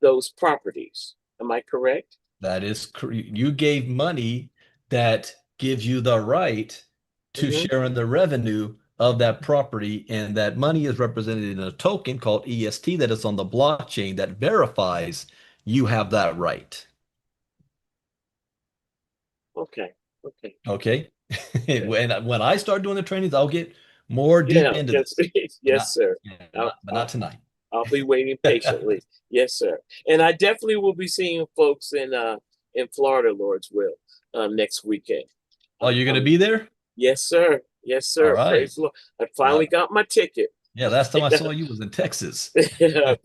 Speaker 11: those properties. Am I correct?
Speaker 7: that is you gave money that gives you the right to
Speaker 11: Hmm.
Speaker 7: share in the revenue of that property, and that money is represented in a token called EST that is on the blockchain that verifies you have that right.
Speaker 11: Okay. Okay.
Speaker 7: Okay.
Speaker 11: Okay.
Speaker 7: When I start doing the trainings, I'll get more deep
Speaker 11: Yeah.
Speaker 7: into
Speaker 11: Yes.
Speaker 7: this, but
Speaker 11: Yes, sir. I'll,
Speaker 7: but not
Speaker 11: I'll,
Speaker 7: tonight.
Speaker 11: I'll be waiting patiently. Yes, sir. And I definitely will be seeing folks in Florida, Lord's will, next weekend.
Speaker 7: Oh, you're going to be there?
Speaker 11: Yes, sir. Yes,
Speaker 7: All
Speaker 11: sir.
Speaker 7: right.
Speaker 11: Praise the Lord. I
Speaker 7: Uh,
Speaker 11: finally got my ticket.
Speaker 7: yeah, last time I saw you was in Texas.
Speaker 11: I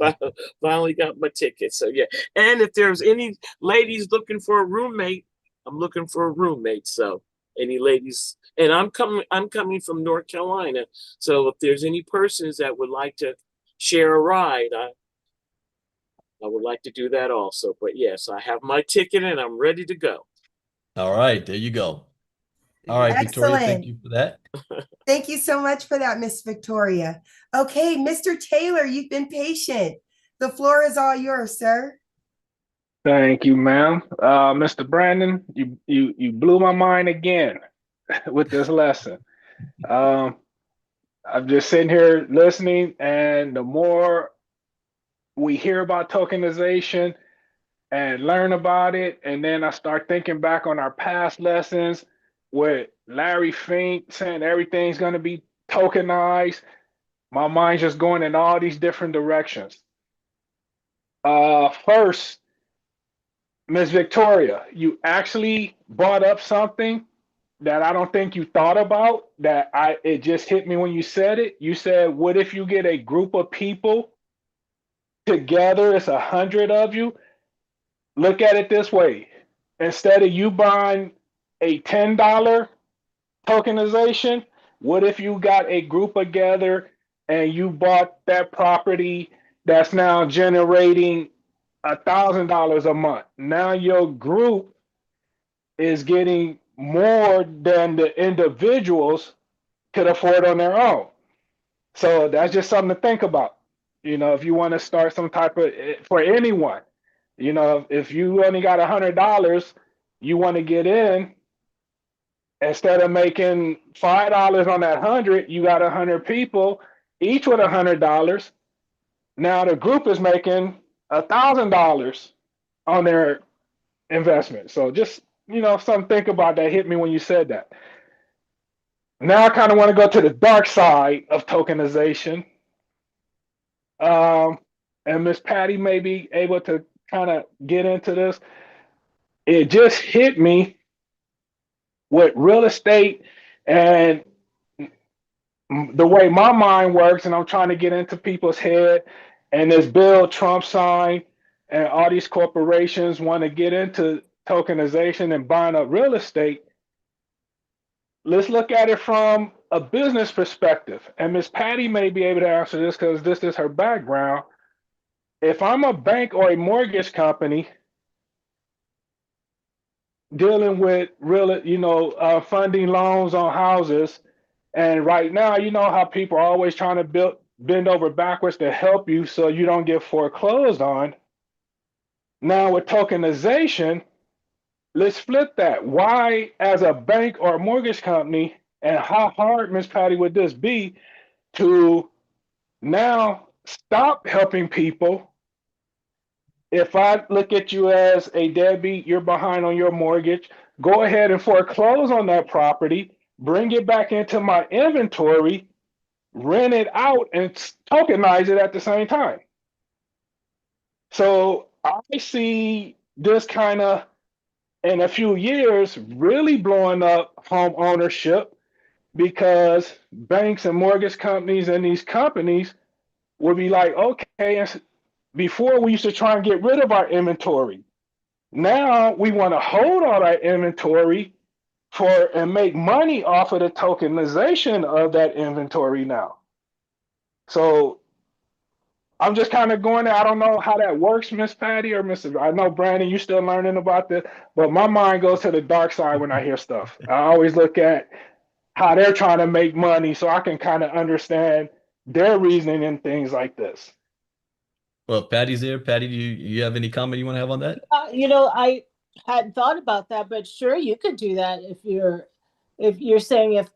Speaker 11: finally got my ticket. So yeah. And if there's any ladies looking for a roommate, I'm looking for a roommate. So any ladies, and I'm coming from North Carolina. So if there's any persons that would like to share a ride, I would like to do that also. But yes, I have my ticket and I'm ready to go.
Speaker 7: All right, there you go. All right, Victoria, thank
Speaker 6: Excellent.
Speaker 7: you for that.
Speaker 6: Thank you so much for that, Miss Victoria. Okay, Mr. Taylor, you've been patient. The floor is all yours, sir.
Speaker 12: Thank you, ma'am. Mr. Brandon, you blew my mind again with this lesson. Um, I'm just sitting here listening, and the more we hear about tokenization and learn about it, and then I start thinking back on our past lessons with Larry Fink saying everything's going to be tokenized. My mind's just going in all these different directions. First, Miss Victoria, you actually brought up something that I don't think you thought about that it just hit me when you said it. You said, what if you get a group of people together, it's 100 of you. Look at it this way. Instead of you buying a $10 tokenization, what if you got a group together and you bought that property that's now generating $1,000 a month? Now your group is getting more than the individuals could afford on their own. So that's just something to think about. If you want to start some type of, for anyone, if you only got $100, you want to get in, instead of making $5 on that 100, you got 100 people, each with $100. Now the group is making $1,000 on their investment. So just, something to think about that hit me when you said that. Now I kind of want to go to the dark side of tokenization. Um, and Miss Patty may be able to kind of get into this. It just hit me with real estate and the way my mind works, and I'm trying to get into people's head, and this bill Trump signed, and all these corporations want to get into tokenization and buying up real estate. Let's look at it from a business perspective. And Miss Patty may be able to answer this because this is her background. If I'm a bank or a mortgage company dealing with real, funding loans on houses, and right now, you know how people are always trying to bend over backwards to help you so you don't get foreclosed on. Now with tokenization, let's flip that. Why, as a bank or a mortgage company, and how hard, Miss Patty, would this be to now stop helping people? If I look at you as a deadbeat, you're behind on your mortgage, go ahead and foreclose on that property, bring it back into my inventory, rent it out, and tokenize it at the same time. So I see this kind of, in a few years, really blowing up home ownership because banks and mortgage companies and these companies will be like, okay, before we used to try and get rid of our inventory. Now we want to hold all that inventory and make money off of the tokenization of that inventory now. So I'm just kind of going there. I don't know how that works, Miss Patty or Mr. I know Brandon, you still learning about this, but my mind goes to the dark side when I hear stuff. I always look at how they're trying to make money so I can kind of understand their reasoning and things like this.
Speaker 7: Well, Patty's there. Patty, do you have any comment you want to have on that?
Speaker 9: I hadn't thought about that, but sure, you could do that if you're saying if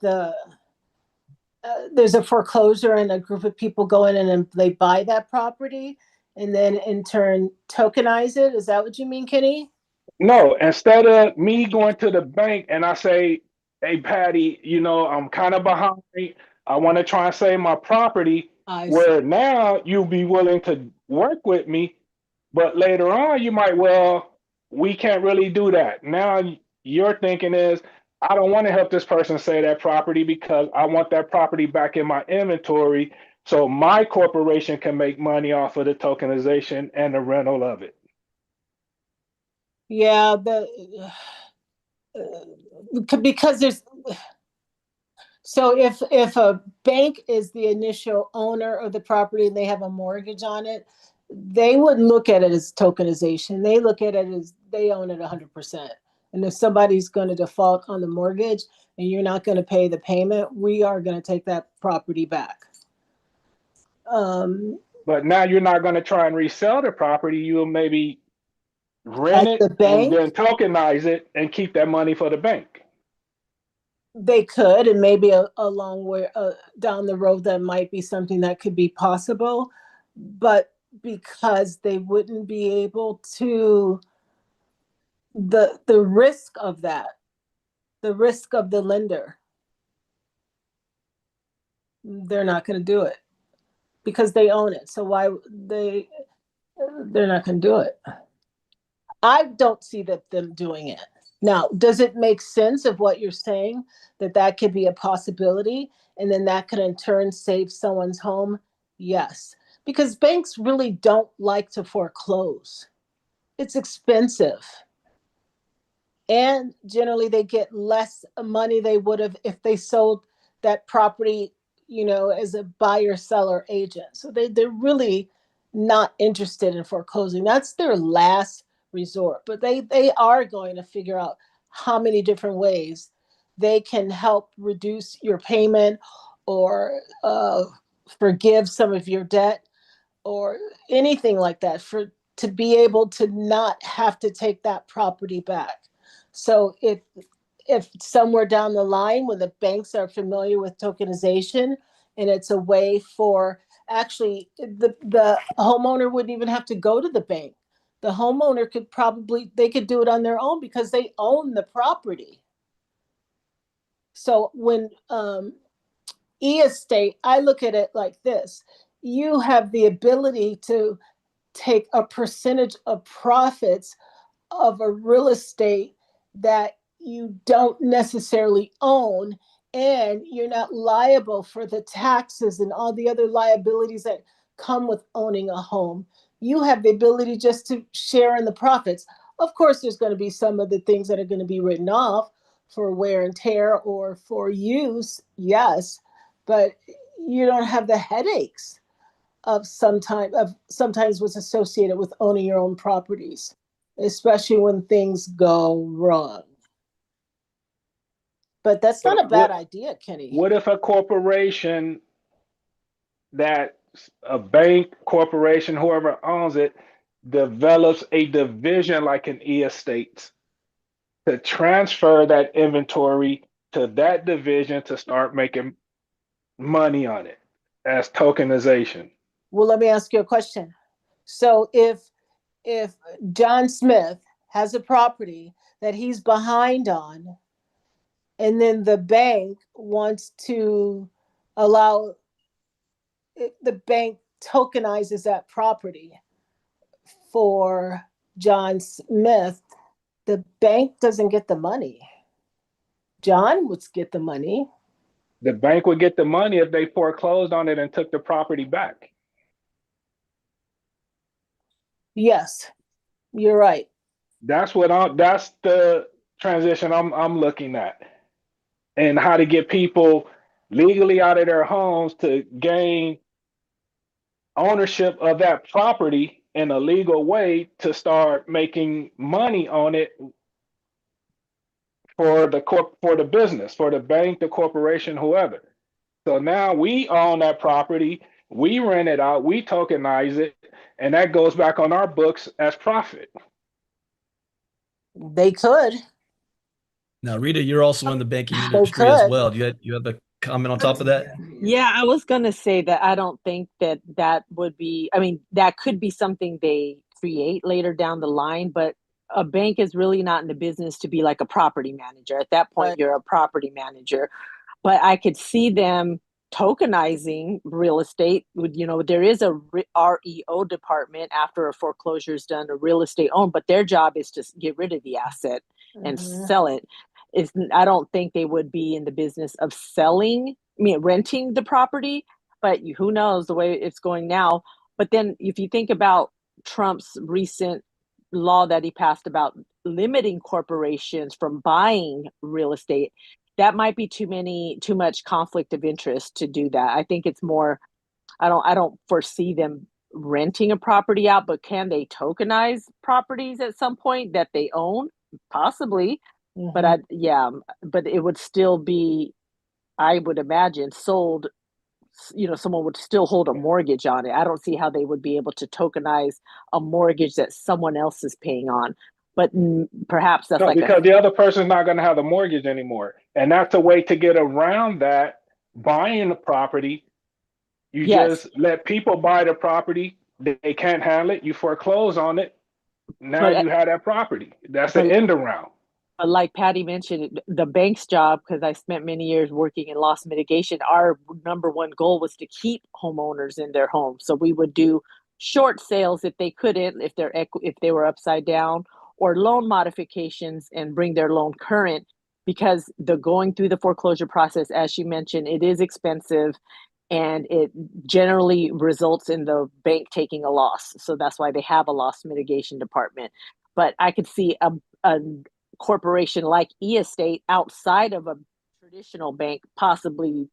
Speaker 9: there's a foreclosure and a group of people go in and they buy that property and then in turn tokenize it. Is that what you mean, Kenny?
Speaker 12: No, instead of me going to the bank and I say, hey, Patty, I'm kind of behind. I want to try and save my property. Where now you'll be willing to work with me, but later on you might, well, we can't really do that. Now your thinking is, I don't want to help this person save that property because I want that property back in my inventory so my corporation can make money off of the tokenization and the rental of it.
Speaker 9: Yeah, because there's so if a bank is the initial owner of the property and they have a mortgage on it, they wouldn't look at it as tokenization. They look at it as they own it 100%. And if somebody's going to default on the mortgage and you're not going to pay the payment, we are going to take that property back.
Speaker 12: But now you're not going to try and resell the property. You'll maybe rent it and then tokenize it and keep that money for the bank.
Speaker 9: They could, and maybe a long way down the road that might be something that could be possible, but because they wouldn't be able to, the risk of that, the risk of the lender, they're not going to do it because they own it. So why they're not going to do it? I don't see them doing it. Now, does it make sense of what you're saying, that could be a possibility and then that could in turn save someone's home? Yes, because banks really don't like to foreclose. It's expensive. And generally they get less money they would have if they sold that property, as a buyer-seller agent. So they're really not interested in foreclosing. That's their last resort, but they are going to figure out how many different ways they can help reduce your payment or forgive some of your debt or anything like that to be able to not have to take that property back. So if somewhere down the line when the banks are familiar with tokenization and it's a way for actually the homeowner wouldn't even have to go to the bank. The homeowner they could do it on their own because they own the property. So when e-estate, I look at it like this. You have the ability to take a percentage of profits of a real estate that you don't necessarily own, and you're not liable for the taxes and all the other liabilities that come with owning a home. You have the ability just to share in the profits. Of course, there's going to be some of the things that are going to be written off for wear and tear or for use, yes, but you don't have the headaches of sometimes what's associated with owning your own properties, especially when things go wrong. But that's not a bad idea, Kenny.
Speaker 12: What if a corporation, that a bank, corporation, whoever owns it, develops a division like an e-estate to transfer that inventory to that division to start making money on it as tokenization?
Speaker 9: Well, let me ask you a question. So if John Smith has a property that he's behind on, and then the bank wants to allow, the bank tokenizes that property for John Smith, the bank doesn't get the money. John would get the money.
Speaker 12: The bank would get the money if they foreclosed on it and took the property back.
Speaker 9: Yes, you're right.
Speaker 12: That's the transition I'm looking at, and how to get people legally out of their homes to gain ownership of that property in a legal way to start making money on it for the business, for the bank, the corporation, whoever. So now we own that property, we rent it out, we tokenize it, and that goes back on our books as profit.
Speaker 9: They could.
Speaker 7: Now, Rita, you're also in the banking industry as well. Do you have a comment on top of that?
Speaker 13: Yeah, I was going to say that I don't think that would be, I mean, that could be something they create later down the line, but a bank is really not in the business to be like a property manager. At that point, you're a property manager. But I could see them tokenizing real estate. There is a REO department after a foreclosure is done, a real estate owned, but their job is to get rid of the asset and sell it. I don't think they would be in the business of renting the property, but who knows the way it's going now. But then if you think about Trump's recent law that he passed about limiting corporations from buying real estate, that might be too much conflict of interest to do that. I think it's more, I don't foresee them renting a property out, but can they tokenize properties at some point that they own? Possibly. But but it would still be, I would imagine, sold. Someone would still hold a mortgage on it. I don't see how they would be able to tokenize a mortgage that someone else is paying on. But perhaps that's
Speaker 12: because the other person's not going to have the mortgage anymore, and that's a way to get around that. Buying the property, you just let people buy the property. They can't handle it. You foreclose on it. Now you have that property. That's the end around.
Speaker 13: Like Patty mentioned, the bank's job, because I spent many years working in loss mitigation, our number one goal was to keep homeowners in their homes. So we would do short sales if they couldn't, if they were upside down, or loan modifications and bring their loan current, because the going through the foreclosure process, as you mentioned, it is expensive and it generally results in the bank taking a loss. So that's why they have a loss mitigation department. But I could see a corporation like e-estate outside of a traditional bank possibly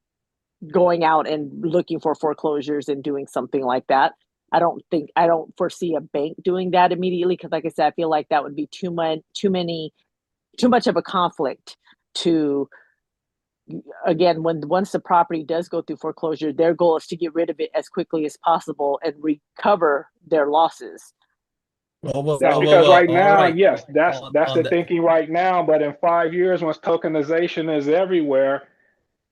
Speaker 13: going out and looking for foreclosures and doing something like that. I don't foresee a bank doing that immediately, because like I said, I feel like that would be too much of a conflict to, again, once the property does go through foreclosure, their goal is to get rid of it as quickly as possible and recover their losses.
Speaker 12: Because right now, yes, that's the thinking right now. But in 5 years, once tokenization is everywhere,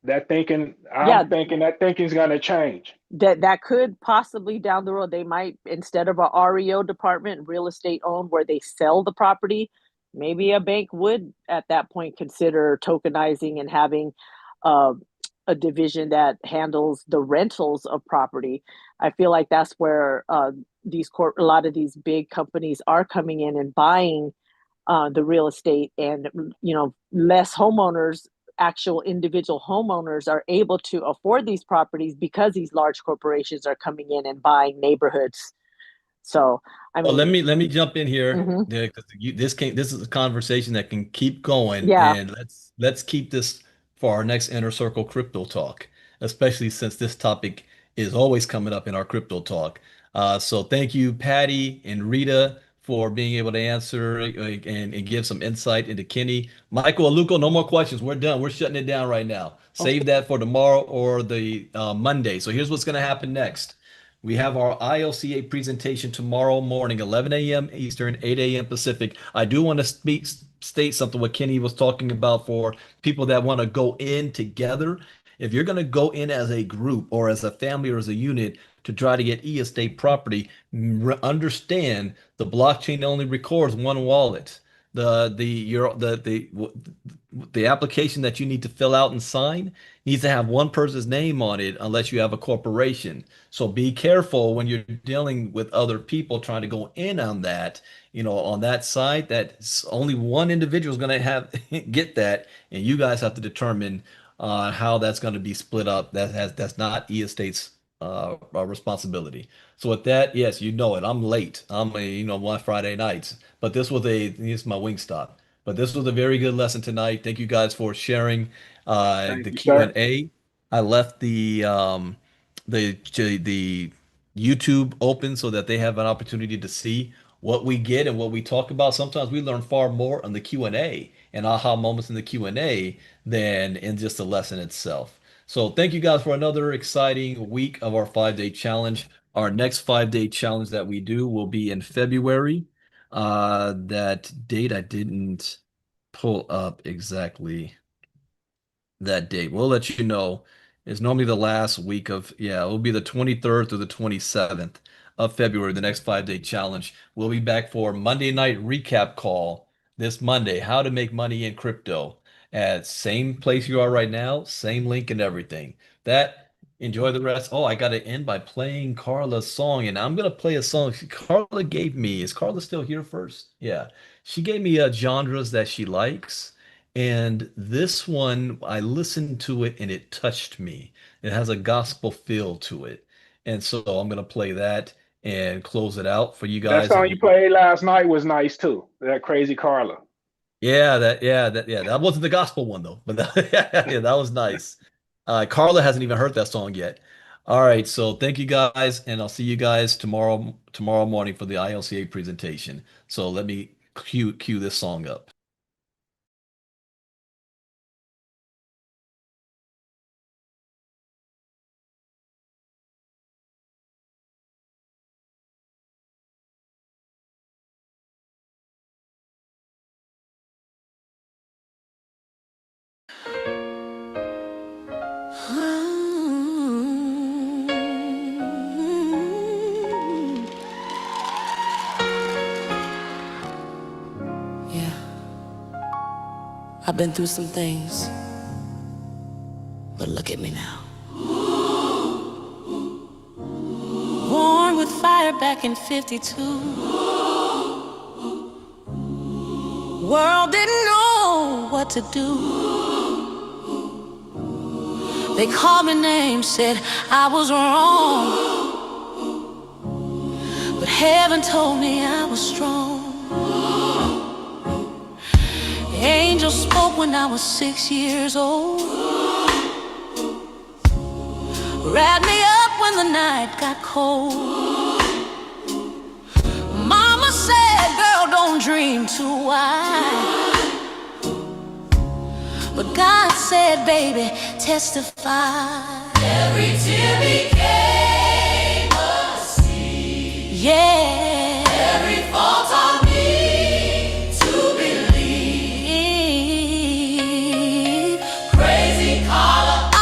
Speaker 12: That thinking,
Speaker 13: Yeah,
Speaker 12: I'm thinking that thinking's gonna change.
Speaker 13: that could possibly down the road, they might, instead of a REO department, real estate owned, where they sell the property, maybe a bank would at that point consider tokenizing and having uh, a division that handles the rentals of property. I feel like that's where a lot of these big companies are coming in and buying the real estate, and less homeowners, actual individual homeowners, are able to afford these properties because these large corporations are coming in and buying neighborhoods. So I
Speaker 7: Well,
Speaker 13: mean,
Speaker 7: let me jump in here.
Speaker 13: mhm,
Speaker 7: Yeah, because this is a conversation that can keep going,
Speaker 13: yeah.
Speaker 7: and let's keep this for our next Inner Circle Crypto Talk, especially since this topic is always coming up in our crypto talk. So thank you, Patty and Rita, for being able to answer and give some insight into Kenny. Michael Aluko, no more questions. We're done. We're shutting it down right now.
Speaker 13: Okay.
Speaker 7: Save that for tomorrow or the Monday. So here's what's going to happen next. We have our ILCA presentation tomorrow morning, 11 a.m. Eastern, 8 a.m. Pacific. I do want to state something what Kenny was talking about for people that want to go in together. If you're going to go in as a group or as a family or as a unit to try to get e-estate property, understand the blockchain only records one wallet. The application that you need to fill out and sign needs to have one person's name on it unless you have a corporation. So be careful when you're dealing with other people trying to go in on that, on that site, that only one individual is going to have get that, and you guys have to determine how that's going to be split up. That's not e-estate's responsibility. So with that, yes, you know it. I'm late. One Friday nights, but this is my wing stop. But this was a very good lesson tonight. Thank you guys for sharing
Speaker 12: Thank
Speaker 7: the
Speaker 12: you, sir.
Speaker 7: Q&A. I left the YouTube open so that they have an opportunity to see what we get and what we talk about. Sometimes we learn far more on the Q&A and aha moments in the Q&A than in just the lesson itself. So thank you guys for another exciting week of our 5-day challenge. Our next 5-day challenge that we do will be in February. That date I didn't pull up exactly that date. We'll let you know. It's normally the last week of, yeah, it will be the 23rd through the 27th of February, the next 5-day challenge. We'll be back for Monday night recap call this Monday, how to make money in crypto at same place you are right now, same link and everything. That enjoy the rest. Oh, I got to end by playing Carla's song, and I'm gonna play a song Carla gave me. Is Carla still here first? Yeah. She gave me genres that she likes. And this one, I listened to it and it touched me. It has a gospel feel to it. And so I'm going to play that and close it out for you
Speaker 12: That
Speaker 7: guys.
Speaker 12: song you played last night was nice too. That Crazy Carla.
Speaker 7: That wasn't the gospel one though, but yeah, that was nice. Carla hasn't even heard that song yet. All right, so thank you guys, and I'll see you guys tomorrow morning for the ILCA presentation. So let me cue this song up.
Speaker 1: Yeah, I've been through some things, but look at me now. Born with fire back in 52. World didn't know what to do. They called me names, said I was wrong, but heaven told me I was strong. Angels spoke when I was 6 years old, wrapped me up when the night got cold. Mama said, girl, don't dream too wide, but God said, baby, testify. Every tear became a seed. Yeah. Every fault taught me to believe. Crazy Carla.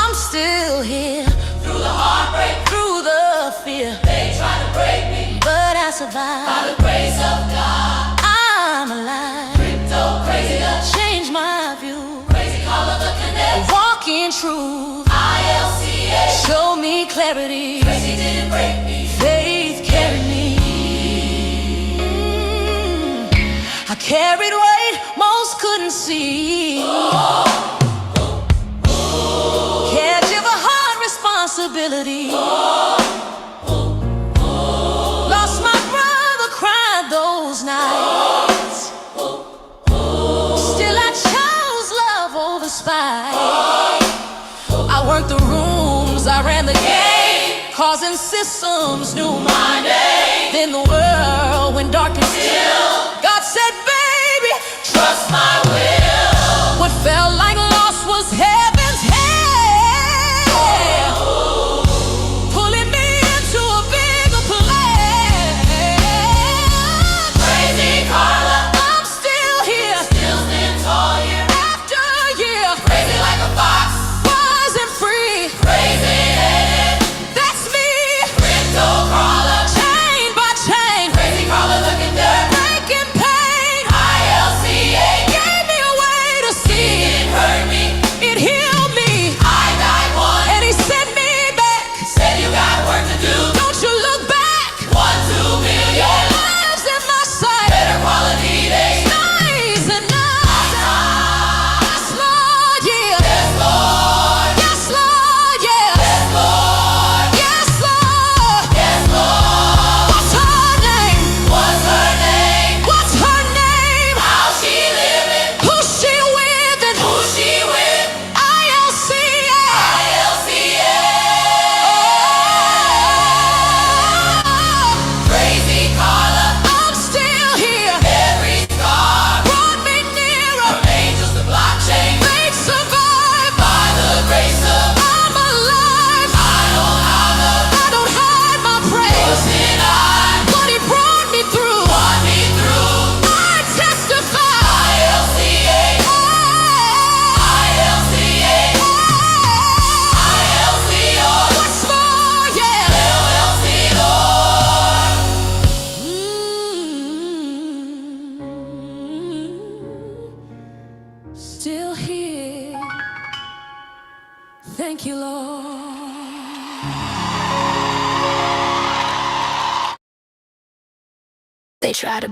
Speaker 1: survive. By the grace of God, I'm alive. Crypto crazy change my view. Crazy color the connect. Walk in truth. ILCA show me clarity. Crazy didn't break me. Faith carried me. I carried weight most couldn't see. Caregiver heart responsibility. Lost my brother, cried those nights. Still I chose love over spite. I worked the rooms, I ran the game, causing systems knew my name. Then the world went dark and still. God said, baby, trust my will. What felt like loss was heaven's hand, pulling me into a bigger plan. Crazy Carla, I'm still here, still stand tall year after year. Crazy like a fox, wasn't free. Crazy headed, that's me. Crypto Carla, chain by chain. Crazy Carla looking dirt, breaking pain. ILCA gave me a way to see. It hurt me, it healed me. I died one, and he sent me back. Said you got work to do, don't you look back. 1-2 million lives in my sight. Better quality days, nice and nice. Yes, Lord, yeah. Yes, Lord. Yes, Lord, yeah. Yes, Lord. Yes, Lord. Yes, Lord. What's her name? What's her name? What's her name? How's she living? Who's she with and who's she with? ILCA. ILCA. Crazy Carla, I'm still here. Every scar brought me nearer. From angels to blockchain, faith survived. By the grace of I'm alive. I don't hide my praise. What he brought me through. I testify. ILCA. ILCA. ILCA. What's more, yeah. LLC Lord. Still here. Thank you, Lord. They try to